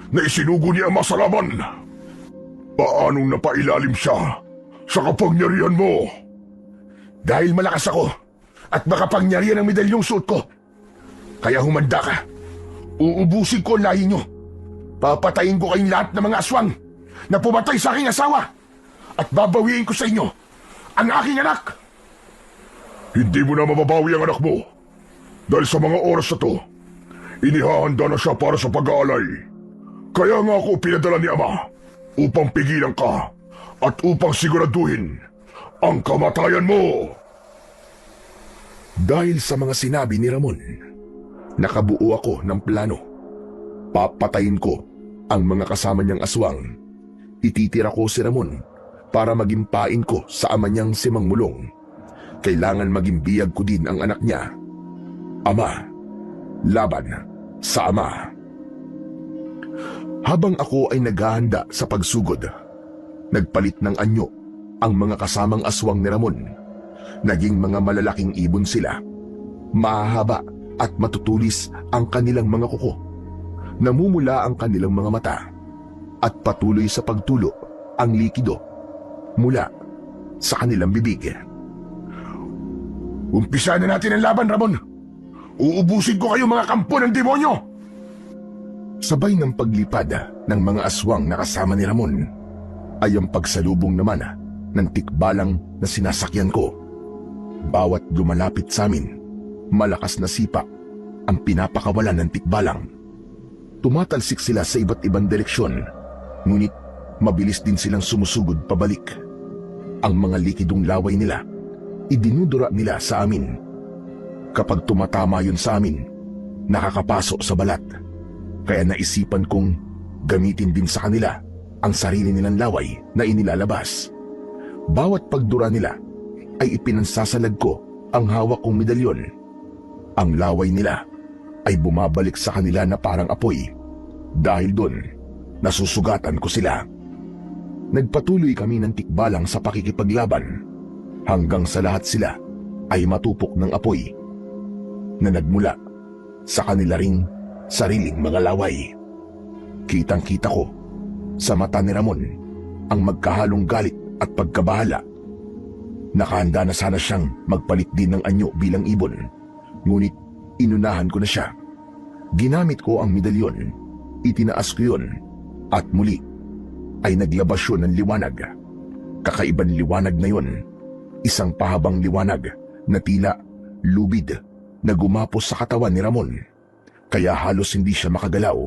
na isinugo ni Ama sa laban. Paanong napailalim siya sa kapangyarihan mo? Dahil malakas ako at makapangyarihan ang medalyong suot ko. Kaya humanda ka. Uubusin ko ang lahi niyo. Papatayin ko kayong lahat ng mga aswang na pumatay sa aking asawa at babawiin ko sa inyo ang aking anak. Hindi mo na mababawi ang anak mo. Dahil sa mga oras na to, inihahanda na siya para sa pag-aalay. Kaya nga ako pinadala ni Ama upang pigilan ka at upang siguraduhin ang kamatayan mo. Dahil sa mga sinabi ni Ramon, nakabuo ako ng plano. Papatayin ko ang mga kasama niyang aswang. Ititira ko si Ramon para maging pain ko sa ama niyang si Mang Mulong. Kailangan maging biyag ko din ang anak niya. Ama, laban sa ama. Habang ako ay naghahanda sa pagsugod, nagpalit ng anyo ang mga kasamang aswang ni Ramon. Naging mga malalaking ibon sila. Mahahaba at matutulis ang kanilang mga kuko. Namumula ang kanilang mga mata at patuloy sa pagtulo ang likido mula sa kanilang bibig. Umpisa na natin ang laban, Ramon. Uubusin ko kayo mga kampo ng demonyo! Sabay ng paglipad ng mga aswang na kasama ni Ramon ay ang pagsalubong naman ng tikbalang na sinasakyan ko. Bawat lumalapit sa amin, malakas na sipa ang pinapakawalan ng tikbalang. Tumatalsik sila sa iba't ibang direksyon, ngunit mabilis din silang sumusugod pabalik. Ang mga likidong laway nila, idinudura nila sa amin. Kapag tumatama yun sa amin, nakakapaso sa balat. Kaya naisipan kong gamitin din sa kanila ang sarili nilang laway na inilalabas. Bawat pagdura nila ay ipinansasalag ko ang hawak kong medalyon. Ang laway nila ay bumabalik sa kanila na parang apoy. Dahil doon, nasusugatan ko sila. Nagpatuloy kami ng tikbalang sa pakikipaglaban hanggang sa lahat sila ay matupok ng apoy na nagmula sa kanila ring sariling mga laway. Kitang-kita ko sa mata ni Ramon ang magkahalong galit at pagkabahala. Nakahanda na sana siyang magpalit din ng anyo bilang ibon, ngunit inunahan ko na siya. Ginamit ko ang medalyon, itinaas ko yun, at muli ay naglabas yun ng liwanag. Kakaibang liwanag na yun, isang pahabang liwanag na tila lubid na gumapos sa katawan ni Ramon, kaya halos hindi siya makagalaw.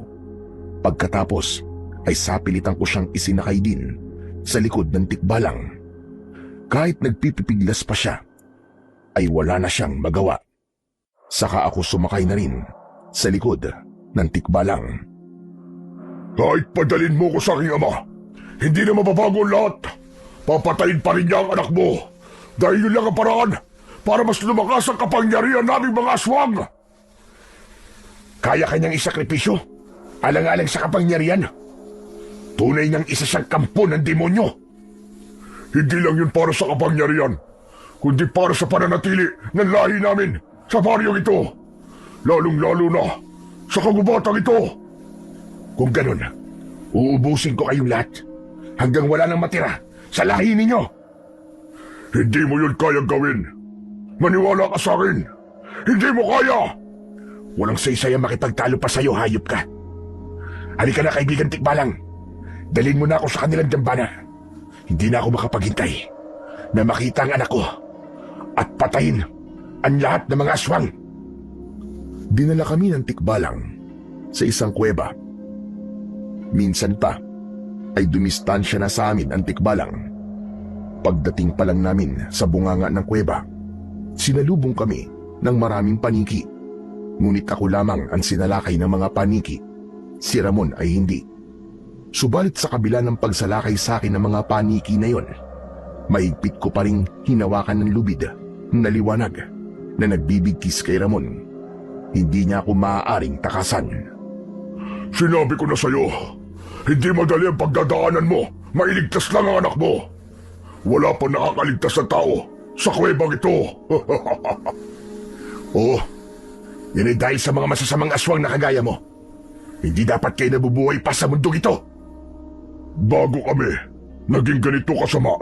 Pagkatapos ay sapilitan ko siyang isinakay din sa likod ng tikbalang. Kahit nagpipipiglas pa siya, ay wala na siyang magawa. Saka ako sumakay na rin sa likod ng tikbalang. Kahit padalin mo ko sa aking ama, hindi na mababago ang lahat. Papatayin pa rin niya ang anak mo. Dahil yun lang ang paraan para mas lumakas ang kapangyarihan naming mga aswang. Kaya kanyang isakripisyo, alang-alang sa kapangyarihan. Tunay niyang isa siyang kampo ng demonyo. Hindi lang yun para sa kapangyarihan, kundi para sa pananatili ng lahi namin sa baryong ito. Lalong-lalo na sa kagubatang ito. Kung ganun, uubusin ko kayong lahat hanggang wala nang matira sa lahi ninyo. Hindi mo yun kayang gawin. Maniwala ka sa akin. Hindi mo kaya. Walang saysaya makipagtalo pa sa'yo, hayop ka. Halika na, kaibigan tikbalang. Dalhin mo na ako sa kanilang dambana. Hindi na ako makapaghintay na makita ang anak ko at patayin ang lahat ng mga aswang. Dinala kami ng tikbalang sa isang kuweba. Minsan pa ay dumistansya na sa amin ang tikbalang. Pagdating pa lang namin sa bunganga ng kuweba, sinalubong kami ng maraming paniki. Ngunit ako lamang ang sinalakay ng mga paniki. Si Ramon ay hindi. Subalit sa kabila ng pagsalakay sa akin ng mga paniki na yon, mahigpit ko pa ring hinawakan ng lubid na liwanag na nagbibigkis kay Ramon. Hindi niya ako maaaring takasan. Sinabi ko na sa'yo, hindi madali ang pagdadaanan mo. Mailigtas lang ang anak mo. Wala pa nakakaligtas na tao sa kuwebang ito. Oo, yan ay dahil sa mga masasamang aswang na kagaya mo. Hindi dapat kayo nabubuhay pa sa mundong ito. Bago kami naging ganito kasama,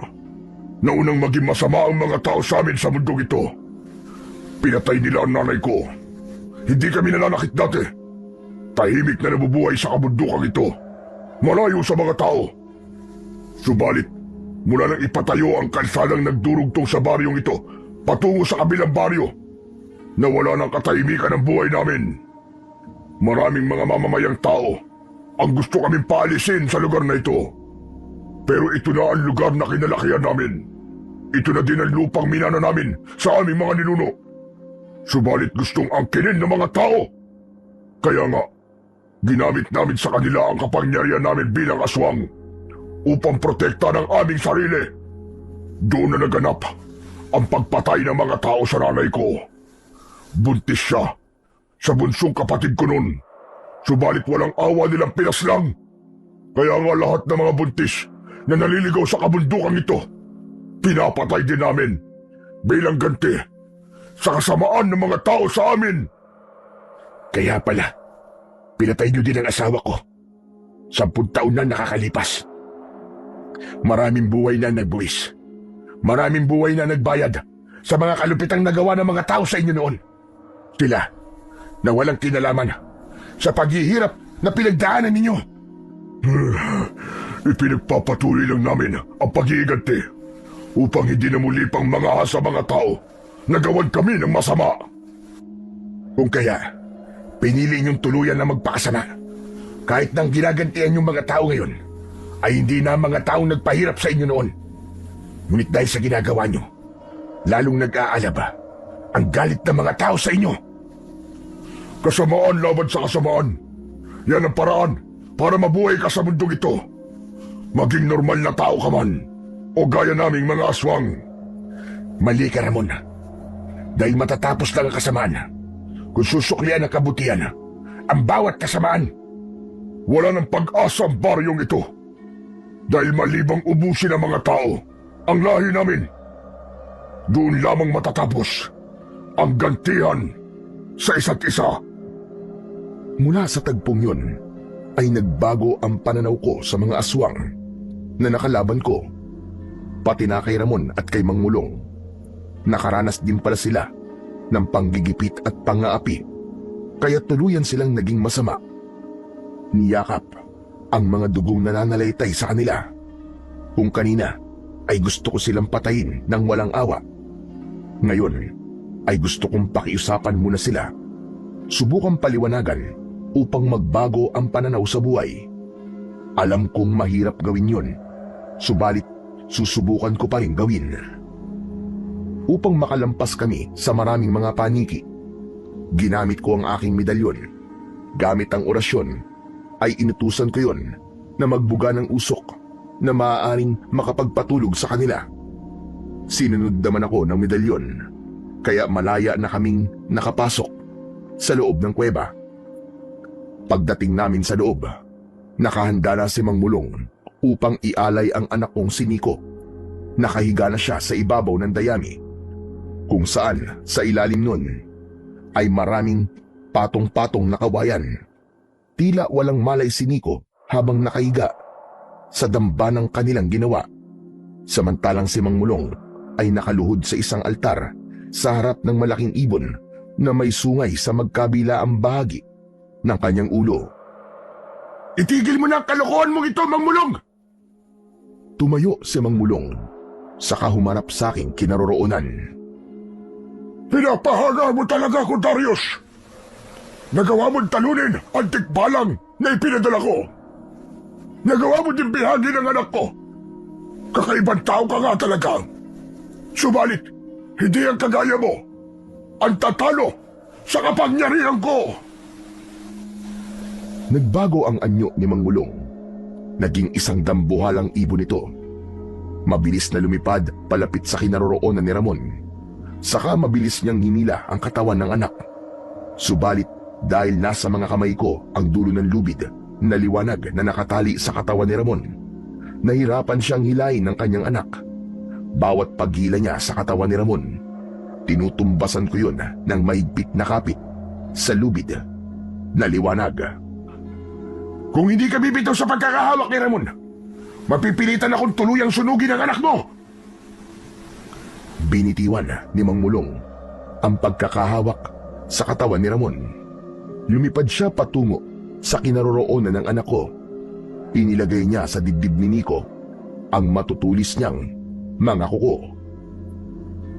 naunang maging masama ang mga tao sa amin sa mundong ito. Pinatay nila ang nanay ko. Hindi kami nananakit dati. Tahimik na nabubuhay sa kabundukang ito, malayo sa mga tao. Subalit, mula nang ipatayo ang kalsadang nagdurugtong sa baryong ito patungo sa kabilang baryo, nawala ng katahimikan ang buhay namin. Maraming mga mamamayang tao ang gusto kaming paalisin sa lugar na ito. Pero ito na ang lugar na kinalakihan namin. Ito na din ang lupang minana namin sa aming mga ninuno. Subalit gustong angkinin ng mga tao. Kaya nga, ginamit namin sa kanila ang kapangyarihan namin bilang aswang upang protekta ng aming sarili. Doon na naganap ang pagpatay ng mga tao sa nanay ko. Buntis siya sa bunsong kapatid ko noon. Subalit walang awa nilang pinaslang. Kaya nga lahat ng mga buntis na naliligaw sa kabundukan ito, pinapatay din namin bilang ganti sa kasamaan ng mga tao sa amin. Kaya pala, pinatay niyo din ang asawa ko. 10 taon na nakakalipas. Maraming buhay na nagbuwis. Maraming buhay na nagbayad sa mga kalupitang nagawa ng mga tao sa inyo noon. Sila na walang kinalaman sa paghihirap na pinagdaanan ninyo. Ipinagpapatuloy lang namin ang pag-iiganti upang hindi na muli pang mga sa mga tao na gawan kami ng masama. Kung kaya, pinili niyong tuluyan na magpakasama. Kahit nang ginagantian yung mga tao ngayon, ay hindi na mga taong nagpahirap sa inyo noon. Ngunit dahil sa ginagawa niyo, lalong nag-aalaba ang galit ng mga tao sa inyo. Kasamaan laban sa kasamaan. Yan ang paraan para mabuhay ka sa mundong ito. Maging normal na tao ka man o gaya naming mga aswang. Mali ka, Ramon. Dahil matatapos lang ang kasamaan kung susuklian ang kabutihan ang bawat kasamaan. Wala ng pag-asa ang baryong ito. Dahil malibang ubusin ang mga tao ang lahi namin. Doon lamang matatapos ang gantihan sa isa't isa. Mula sa tagpong yun, ay nagbago ang pananaw ko sa mga aswang na nakalaban ko. Pati na kay Ramon at kay Mang Mulong. Nakaranas din pala sila ng panggigipit at pangaapi, kaya tuluyan silang naging masama. Niyakap ang mga dugong nananalaytay sa kanila. Kung kanina ay gusto ko silang patayin ng walang awa, ngayon ay gusto kong pakiusapan muna sila. Subukan paliwanagan upang magbago ang pananaw sa buhay. Alam kong mahirap gawin yun, subalit susubukan ko pa rin gawin. Upang makalampas kami sa maraming mga paniki, ginamit ko ang aking medalyon. Gamit ang orasyon, ay inutusan ko yon na magbuga ng usok na maaaring makapagpatulog sa kanila. Sinunod naman ako ng medalyon, kaya malaya na kaming nakapasok sa loob ng kuweba. Pagdating namin sa loob, nakahanda na si Mang Mulong upang ialay ang anak kong si Nico. Nakahiga na siya sa ibabaw ng dayami, kung saan sa ilalim nun ay maraming patong-patong na kawayan. Tila walang malay si Nico habang nakahiga sa damba ng kanilang ginawa. Samantalang si Mang Mulong ay nakaluhod sa isang altar sa harap ng malaking ibon na may sungay sa magkabilaang bahagi ng kanyang ulo. Itigil mo na ang kalokohan mong ito, Mang Mulong! Tumayo si Mang Mulong, saka humarap sa aking kinaroroonan. Pinapahaga mo talaga ako, Darius! Nagawa mo'ng talunin ang tikbalang na ipinadala ko. Nagawa mo din bihagi ng anak ko. Kakaibang tao ka nga talaga. Subalit, hindi ang kagaya mo ang tatalo sa kapangyarihan ko! Nagbago ang anyo ni Mang Mulong. Naging isang dambuhalang ibon ito. Mabilis na lumipad palapit sa kinaroroonan ni Ramon. Saka mabilis niyang hinila ang katawan ng anak. Subalit dahil nasa mga kamay ko ang dulo ng lubid na liwanag na nakatali sa katawan ni Ramon, nahirapan siyang hilain ng kanyang anak. Bawat paghila niya sa katawan ni Ramon, tinutumbasan ko yun ng mahigpit na kapit sa lubid na liwanag. Kung hindi ka bibitaw sa pagkakahawak ni Ramon, mapipilitan akong tuluyang sunugin ang anak mo! Binitiwan ni Mang Mulong ang pagkakahawak sa katawan ni Ramon. Lumipad siya patungo sa kinaroroonan ng anak ko. Inilagay niya sa dibdib ni Nico ang matutulis niyang mga kuko.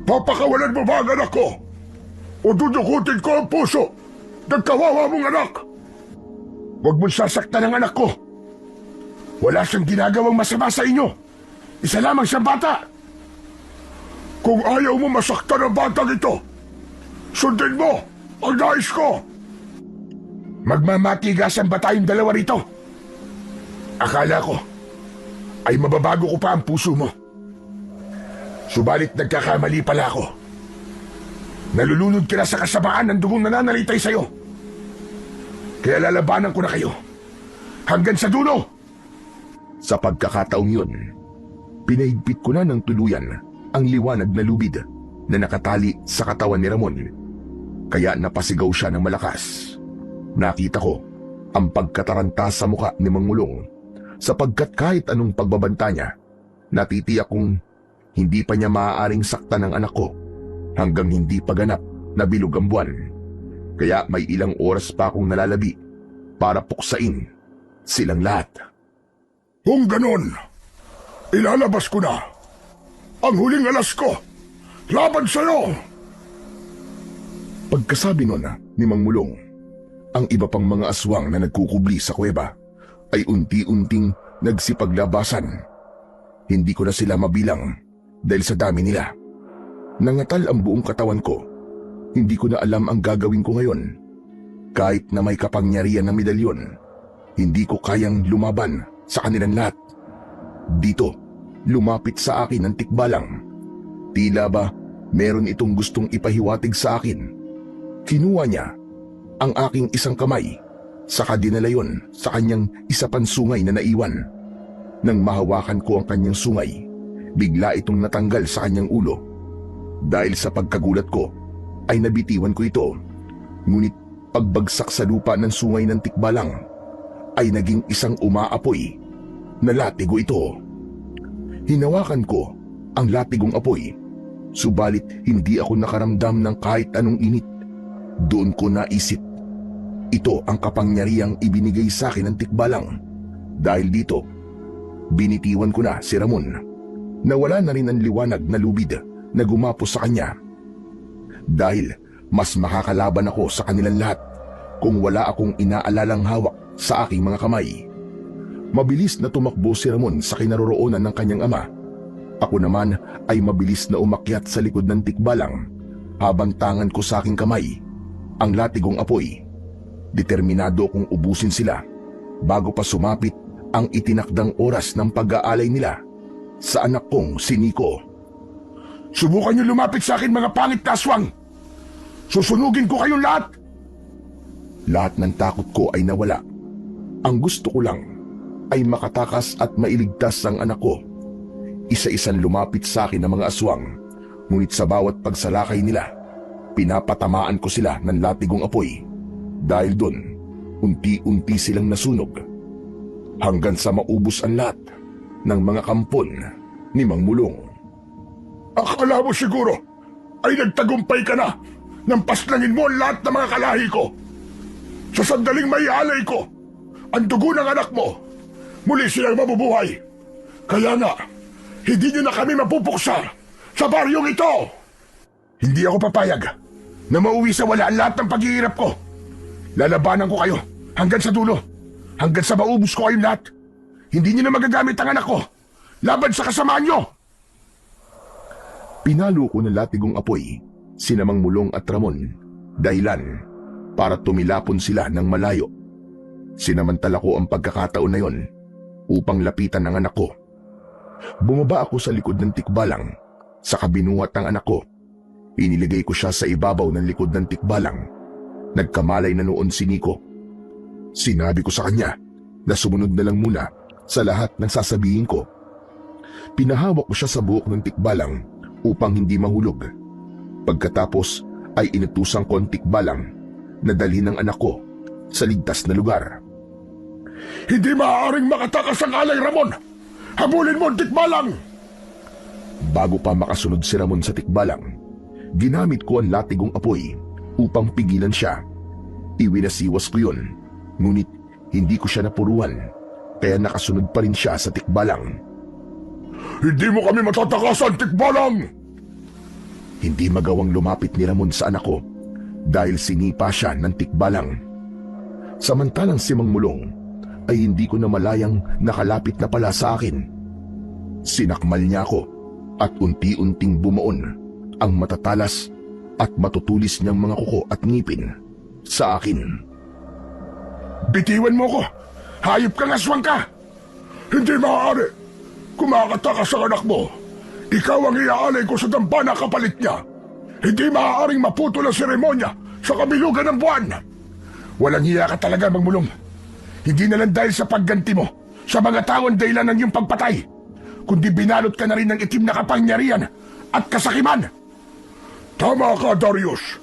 Papakawalan mo ba ang anak ko? O dudukutin ko ang puso ng kawawa mong anak? Huwag mong sasaktan ang anak ko. Wala siyang ginagawang masama sa inyo. Isa lamang siyang bata. Kung ayaw mo masaktan ang batang ito, sundin mo ang nais ko. Magmamatigasan ba tayong dalawa rito? Akala ko ay mababago ko pa ang puso mo. Subalit nagkakamali pala ako. Nalulunod ka na sa kasamaan ng dugong nananalitay sa'yo. Kaya lalabanan ko na kayo hanggang sa dulo. Sa pagkakataong yun, pinahigpit ko na ng tuluyan ang liwanag na lubid na nakatali sa katawan ni Ramon. Kaya napasigaw siya ng malakas. Nakita ko ang pagkataranta sa muka ni Mang Mulong, sapagkat kahit anong pagbabanta niya, natitiyak kong hindi pa niya maaaring saktan ang anak ko hanggang hindi pa ganap na bilog ang buwan. Kaya may ilang oras pa akong nalalabi para puksain silang lahat. Kung ganon, ilalabas ko na ang huling alas ko laban sa'yo! Pagkasabi nun ni Mang Mulong, ang iba pang mga aswang na nagkukubli sa kuweba ay unti-unting nagsipaglabasan. Hindi ko na sila mabilang dahil sa dami nila. Nangatal ang buong katawan ko. Hindi ko na alam ang gagawin ko ngayon. Kahit na may kapangyarihan ng medalyon, hindi ko kayang lumaban sa kanilang lahat. Dito, lumapit sa akin ang tikbalang. Tila ba meron itong gustong ipahiwatig sa akin. Kinuha niya ang aking isang kamay, saka dinala yon sa kanyang isa pang sungay na naiwan. Nang mahawakan ko ang kanyang sungay, bigla itong natanggal sa kanyang ulo. Dahil sa pagkagulat ko, ay nabitiwan ko ito. Ngunit pagbagsak sa lupa ng sungay ng tikbalang, ay naging isang umaapoy na latigo ito. Hinawakan ko ang latigong apoy, subalit hindi ako nakaramdam ng kahit anong init. Doon ko naisip, ito ang kapangyarihang ibinigay sa akin ng tikbalang. Dahil dito, binitiwan ko na si Ramon. Nawala na rin ang liwanag na lubid na gumapos sa kanya. Dahil mas makakalaban ako sa kanilang lahat kung wala akong inaalalang hawak sa aking mga kamay. Mabilis na tumakbo si Ramon sa kinaroroonan ng kanyang ama. Ako naman ay mabilis na umakyat sa likod ng tikbalang habang tangan ko sa aking kamay ang latigong apoy. Determinado kong ubusin sila bago pa sumapit ang itinakdang oras ng pag-aalay nila sa anak kong si Nico. Subukan niyo lumapit sa akin, mga pangit na aswang! Susunugin ko kayong lahat! Lahat ng takot ko ay nawala. Ang gusto ko lang ay makatakas at mailigtas ang anak ko. Isa-isang lumapit sa akin ng mga aswang, ngunit sa bawat pagsalakay nila, pinapatamaan ko sila ng latigong apoy. Dahil doon, unti-unti silang nasunog hanggang sa maubos ang lahat ng mga kampon ni Mang Mulong. Akala mo siguro ay nagtagumpay ka na nang paslangin mo ang lahat ng mga kalahi ko. Sa sandaling maialay ko ang dugo ng anak mo, muli silang mabubuhay. Kaya nga, hindi nyo na kami mapupuksa sa baryong ito. Hindi ako papayag na mauwi sa wala ang lahat ng paghihirap ko. Lalabanan ko kayo hanggang sa dulo, hanggang sa maubos ko kayong lahat. Hindi nyo na magagamit ang anak ko laban sa kasamaan nyo. Pinalo ko ng latigong apoy sina Mang Mulong at Ramon dahilan para tumilapon sila ng malayo. Sinamantala ko ang pagkakataon na yon upang lapitan ang anak ko. Bumaba ako sa likod ng tikbalang, sa kabinuhat ng anak ko. Iniligay ko siya sa ibabaw ng likod ng tikbalang. Nagkamalay na noon si Nico. Sinabi ko sa kanya na sumunod na lang muna sa lahat ng sasabihin ko. Pinahawak ko siya sa buhok ng tikbalang upang hindi mahulog. Pagkatapos ay inutusan ko ang tikbalang na dalhin ang anak ko sa ligtas na lugar. Hindi maaaring makatakas ang alay, Ramon! Habulin mo ang tikbalang! Bago pa makasunod si Ramon sa tikbalang, ginamit ko ang latigong apoy upang pigilan siya. Iwinasiwas ko yun, ngunit hindi ko siya napuruan, kaya nakasunod pa rin siya sa tikbalang. Hindi mo kami matatakasan, tikbalang! Hindi magawang lumapit ni Ramon sa anak ko dahil sinipa siya ng tikbalang. Samantalang si Mang Mulong ay hindi ko na malayang nakalapit na pala sa akin. Sinakmal niya ako at unti-unting bumaon ang matatalas at matutulis niyang mga kuko at ngipin sa akin. Bitiwan mo ko! Hayop kang aswang ka! Hindi maaari! Kumakatakas ang anak mo! Ikaw ang iaalay ko sa dambana kapalit niya! Hindi maaaring maputol ang seremonya sa kabilugan ng buwan! Walang hiya ka talaga, Mang Mulong. Hindi na lang dahil sa pagganti mo sa mga taong dahilan ng iyong pagpatay, kundi binalot ka na rin ng itim na kapangyarihan at kasakiman. Tama ka, Darius.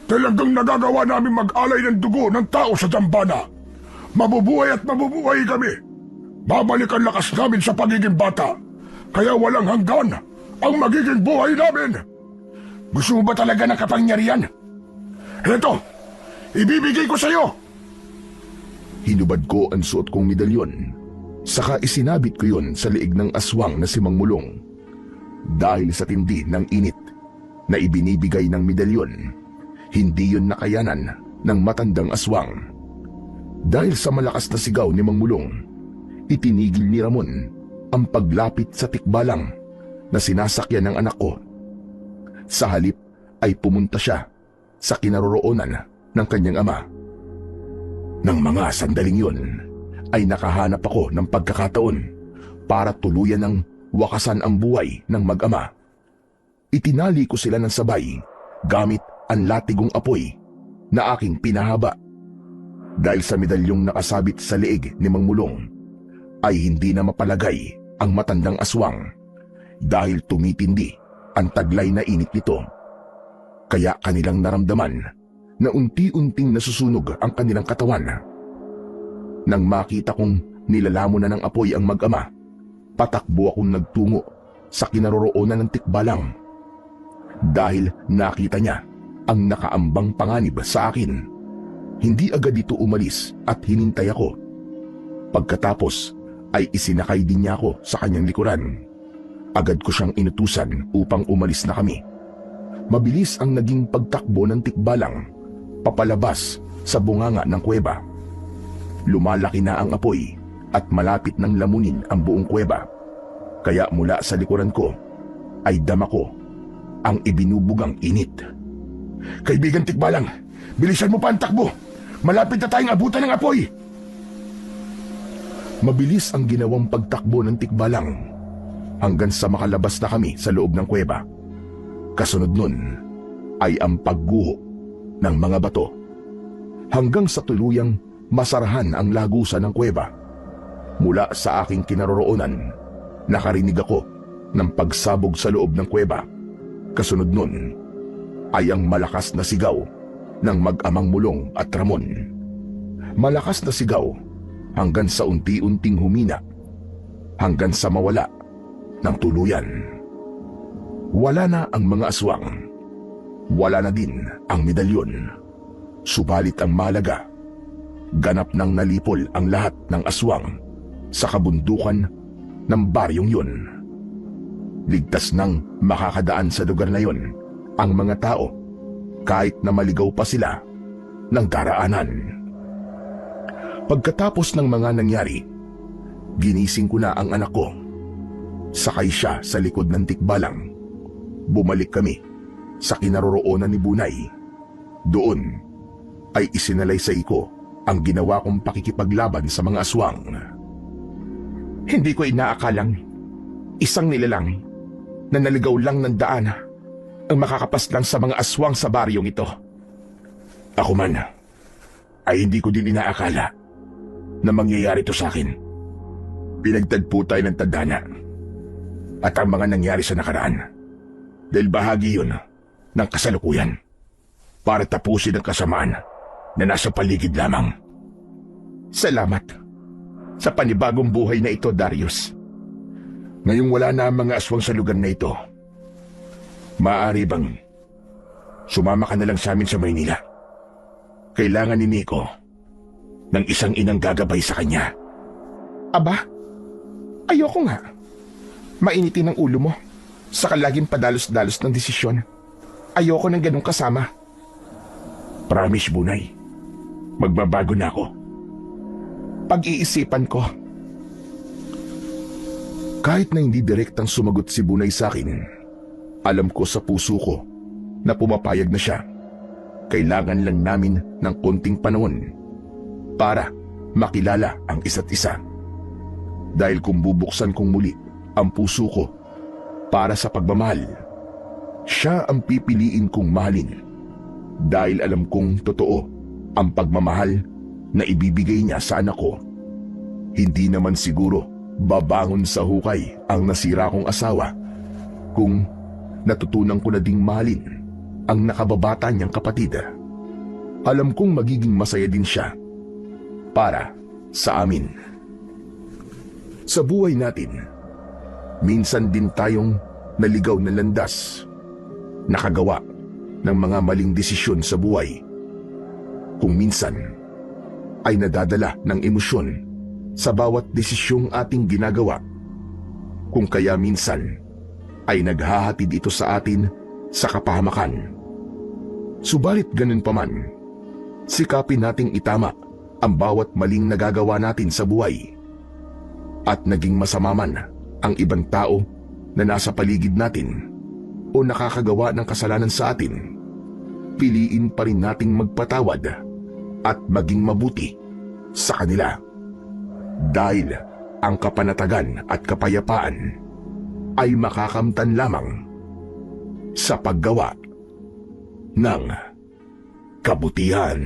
Talagang nagagawa namin mag-alay ng dugo ng tao sa dambana. Mabubuhay at mabubuhay kami. Babalik ang lakas namin sa pagiging bata, kaya walang hanggan ang magiging buhay namin. Gusto mo ba talaga ng kapangyarihan? Heto, ibibigay ko sa iyo. Hinubad ko ang suot kong medalyon, saka isinabit ko yun sa liig ng aswang na si Mang Mulong. Dahil sa tindi ng init na ibinibigay ng medalyon, hindi yun nakayanan ng matandang aswang. Dahil sa malakas na sigaw ni Mang Mulong, itinigil ni Ramon ang paglapit sa tikbalang na sinasakyan ng anak ko. Sa halip ay pumunta siya sa kinaroroonan ng kanyang ama. Nang mga sandaling yun, ay nakahanap ako ng pagkakataon para tuluyan ng wakasan ang buhay ng mag-ama. Itinali ko sila ng sabay gamit ang latigong apoy na aking pinahaba. Dahil sa medalyong nakasabit sa leeg ni Mang Mulong, ay hindi na mapalagay ang matandang aswang dahil tumitindi ang taglay na init nito. Kaya kanilang naramdaman na unti-unting nasusunog ang kanilang katawan. Nang makita kong nilalamon na ng apoy ang mag-ama, patakbo akong nagtungo sa kinaroroonan ng tikbalang. Dahil nakita niya ang nakaambang panganib sa akin, hindi agad ito umalis at hinintay ako. Pagkatapos ay isinakay din niya ako sa kanyang likuran. Agad ko siyang inutusan upang umalis na kami. Mabilis ang naging pagtakbo ng tikbalang papalabas sa bunganga ng kuweba. Lumalaki na ang apoy at malapit nang lamunin ang buong kuweba. Kaya mula sa likuran ko ay dama ko ang ibinubugang init. Kaibigan tikbalang, bilisan mo pa ang takbo. Malapit na tayong abutan ng apoy. Mabilis ang ginawang pagtakbo ng tikbalang hanggang sa makalabas na kami sa loob ng kuweba. Kasunod nun ay ang pagguho ng mga bato hanggang sa tuluyang masarahan ang lagusan ng kuweba. Mula sa aking kinaroroonan, nakarinig ako ng pagsabog sa loob ng kuweba. Kasunod nun ay ang malakas na sigaw ng mag-amang Mulong at Ramon. Malakas na sigaw hanggang sa unti-unting humina, hanggang sa mawala ng tuluyan. Wala na ang mga aswang. Wala na din ang medalyon. Subalit ang mahalaga, ganap nang nalipol ang lahat ng aswang sa kabundukan ng baryong yun. Ligtas nang makakadaan sa lugar na yun ang mga tao kahit na maligaw pa sila ng daraanan. Pagkatapos ng mga nangyari, ginising ko na ang anak ko. Sakay siya sa likod ng tikbalang. Bumalik kami sa kinaroroonan ni Bunay. Doon ay isinalaysay ko ang ginawa kong pakikipaglaban sa mga aswang. Hindi ko inaakalang isang nilalang na naligaw lang ng daan ang makakapaslang sa mga aswang sa baryong ito. Ako man ay hindi ko din inaakala na mangyayari to sa akin. Pinagtagpo tayo ng tadhana at ang mga nangyari sa nakaraan dahil bahagi yun ng kasalukuyan para tapusin ang kasamaan na nasa paligid lamang. Salamat sa panibagong buhay na ito, Darius. Ngayong wala na ang mga aswang sa lugar na ito, maaari bang sumama ka na lang sa amin sa Maynila? Kailangan ni Nico ng isang inang gagabay sa kanya. Aba, ayoko nga. Mainitin ang ulo mo sa laging padalos-dalos ng desisyon. Ayoko ng ganong kasama. Promise, Bunay. Magbabago na ako. Pag-iisipan ko. Kahit na hindi direktang sumagot si Bunay sa akin, alam ko sa puso ko na pumapayag na siya. Kailangan lang namin ng konting panahon para makilala ang isa't isa. Dahil kung bubuksan kong muli ang puso ko para sa pagmamahal, siya ang pipiliin kong mahalin. Dahil alam kong totoo ang pagmamahal na ibibigay niya sa anak ko. Hindi naman siguro babangon sa hukay ang nasira kong asawa kung natutunan ko na ding mahalin ang nakababata niyang kapatid. Alam kong magiging masaya din siya para sa amin. Sa buhay natin, minsan din tayong naligaw na landas, nakagawa ng mga maling desisyon sa buhay. Kung minsan ay nadadala ng emosyon sa bawat desisyong ating ginagawa. Kung kaya minsan ay naghahatid ito sa atin sa kapahamakan. Subalit ganun pa man, sikapin nating itama ang bawat maling nagagawa natin sa buhay. At naging masama man ang ibang tao na nasa paligid natin o nakakagawa ng kasalanan sa atin, piliin pa rin nating magpatawad at maging mabuti sa kanila. Dahil ang kapanatagan at kapayapaan ay makakamtan lamang sa paggawa ng kabutihan.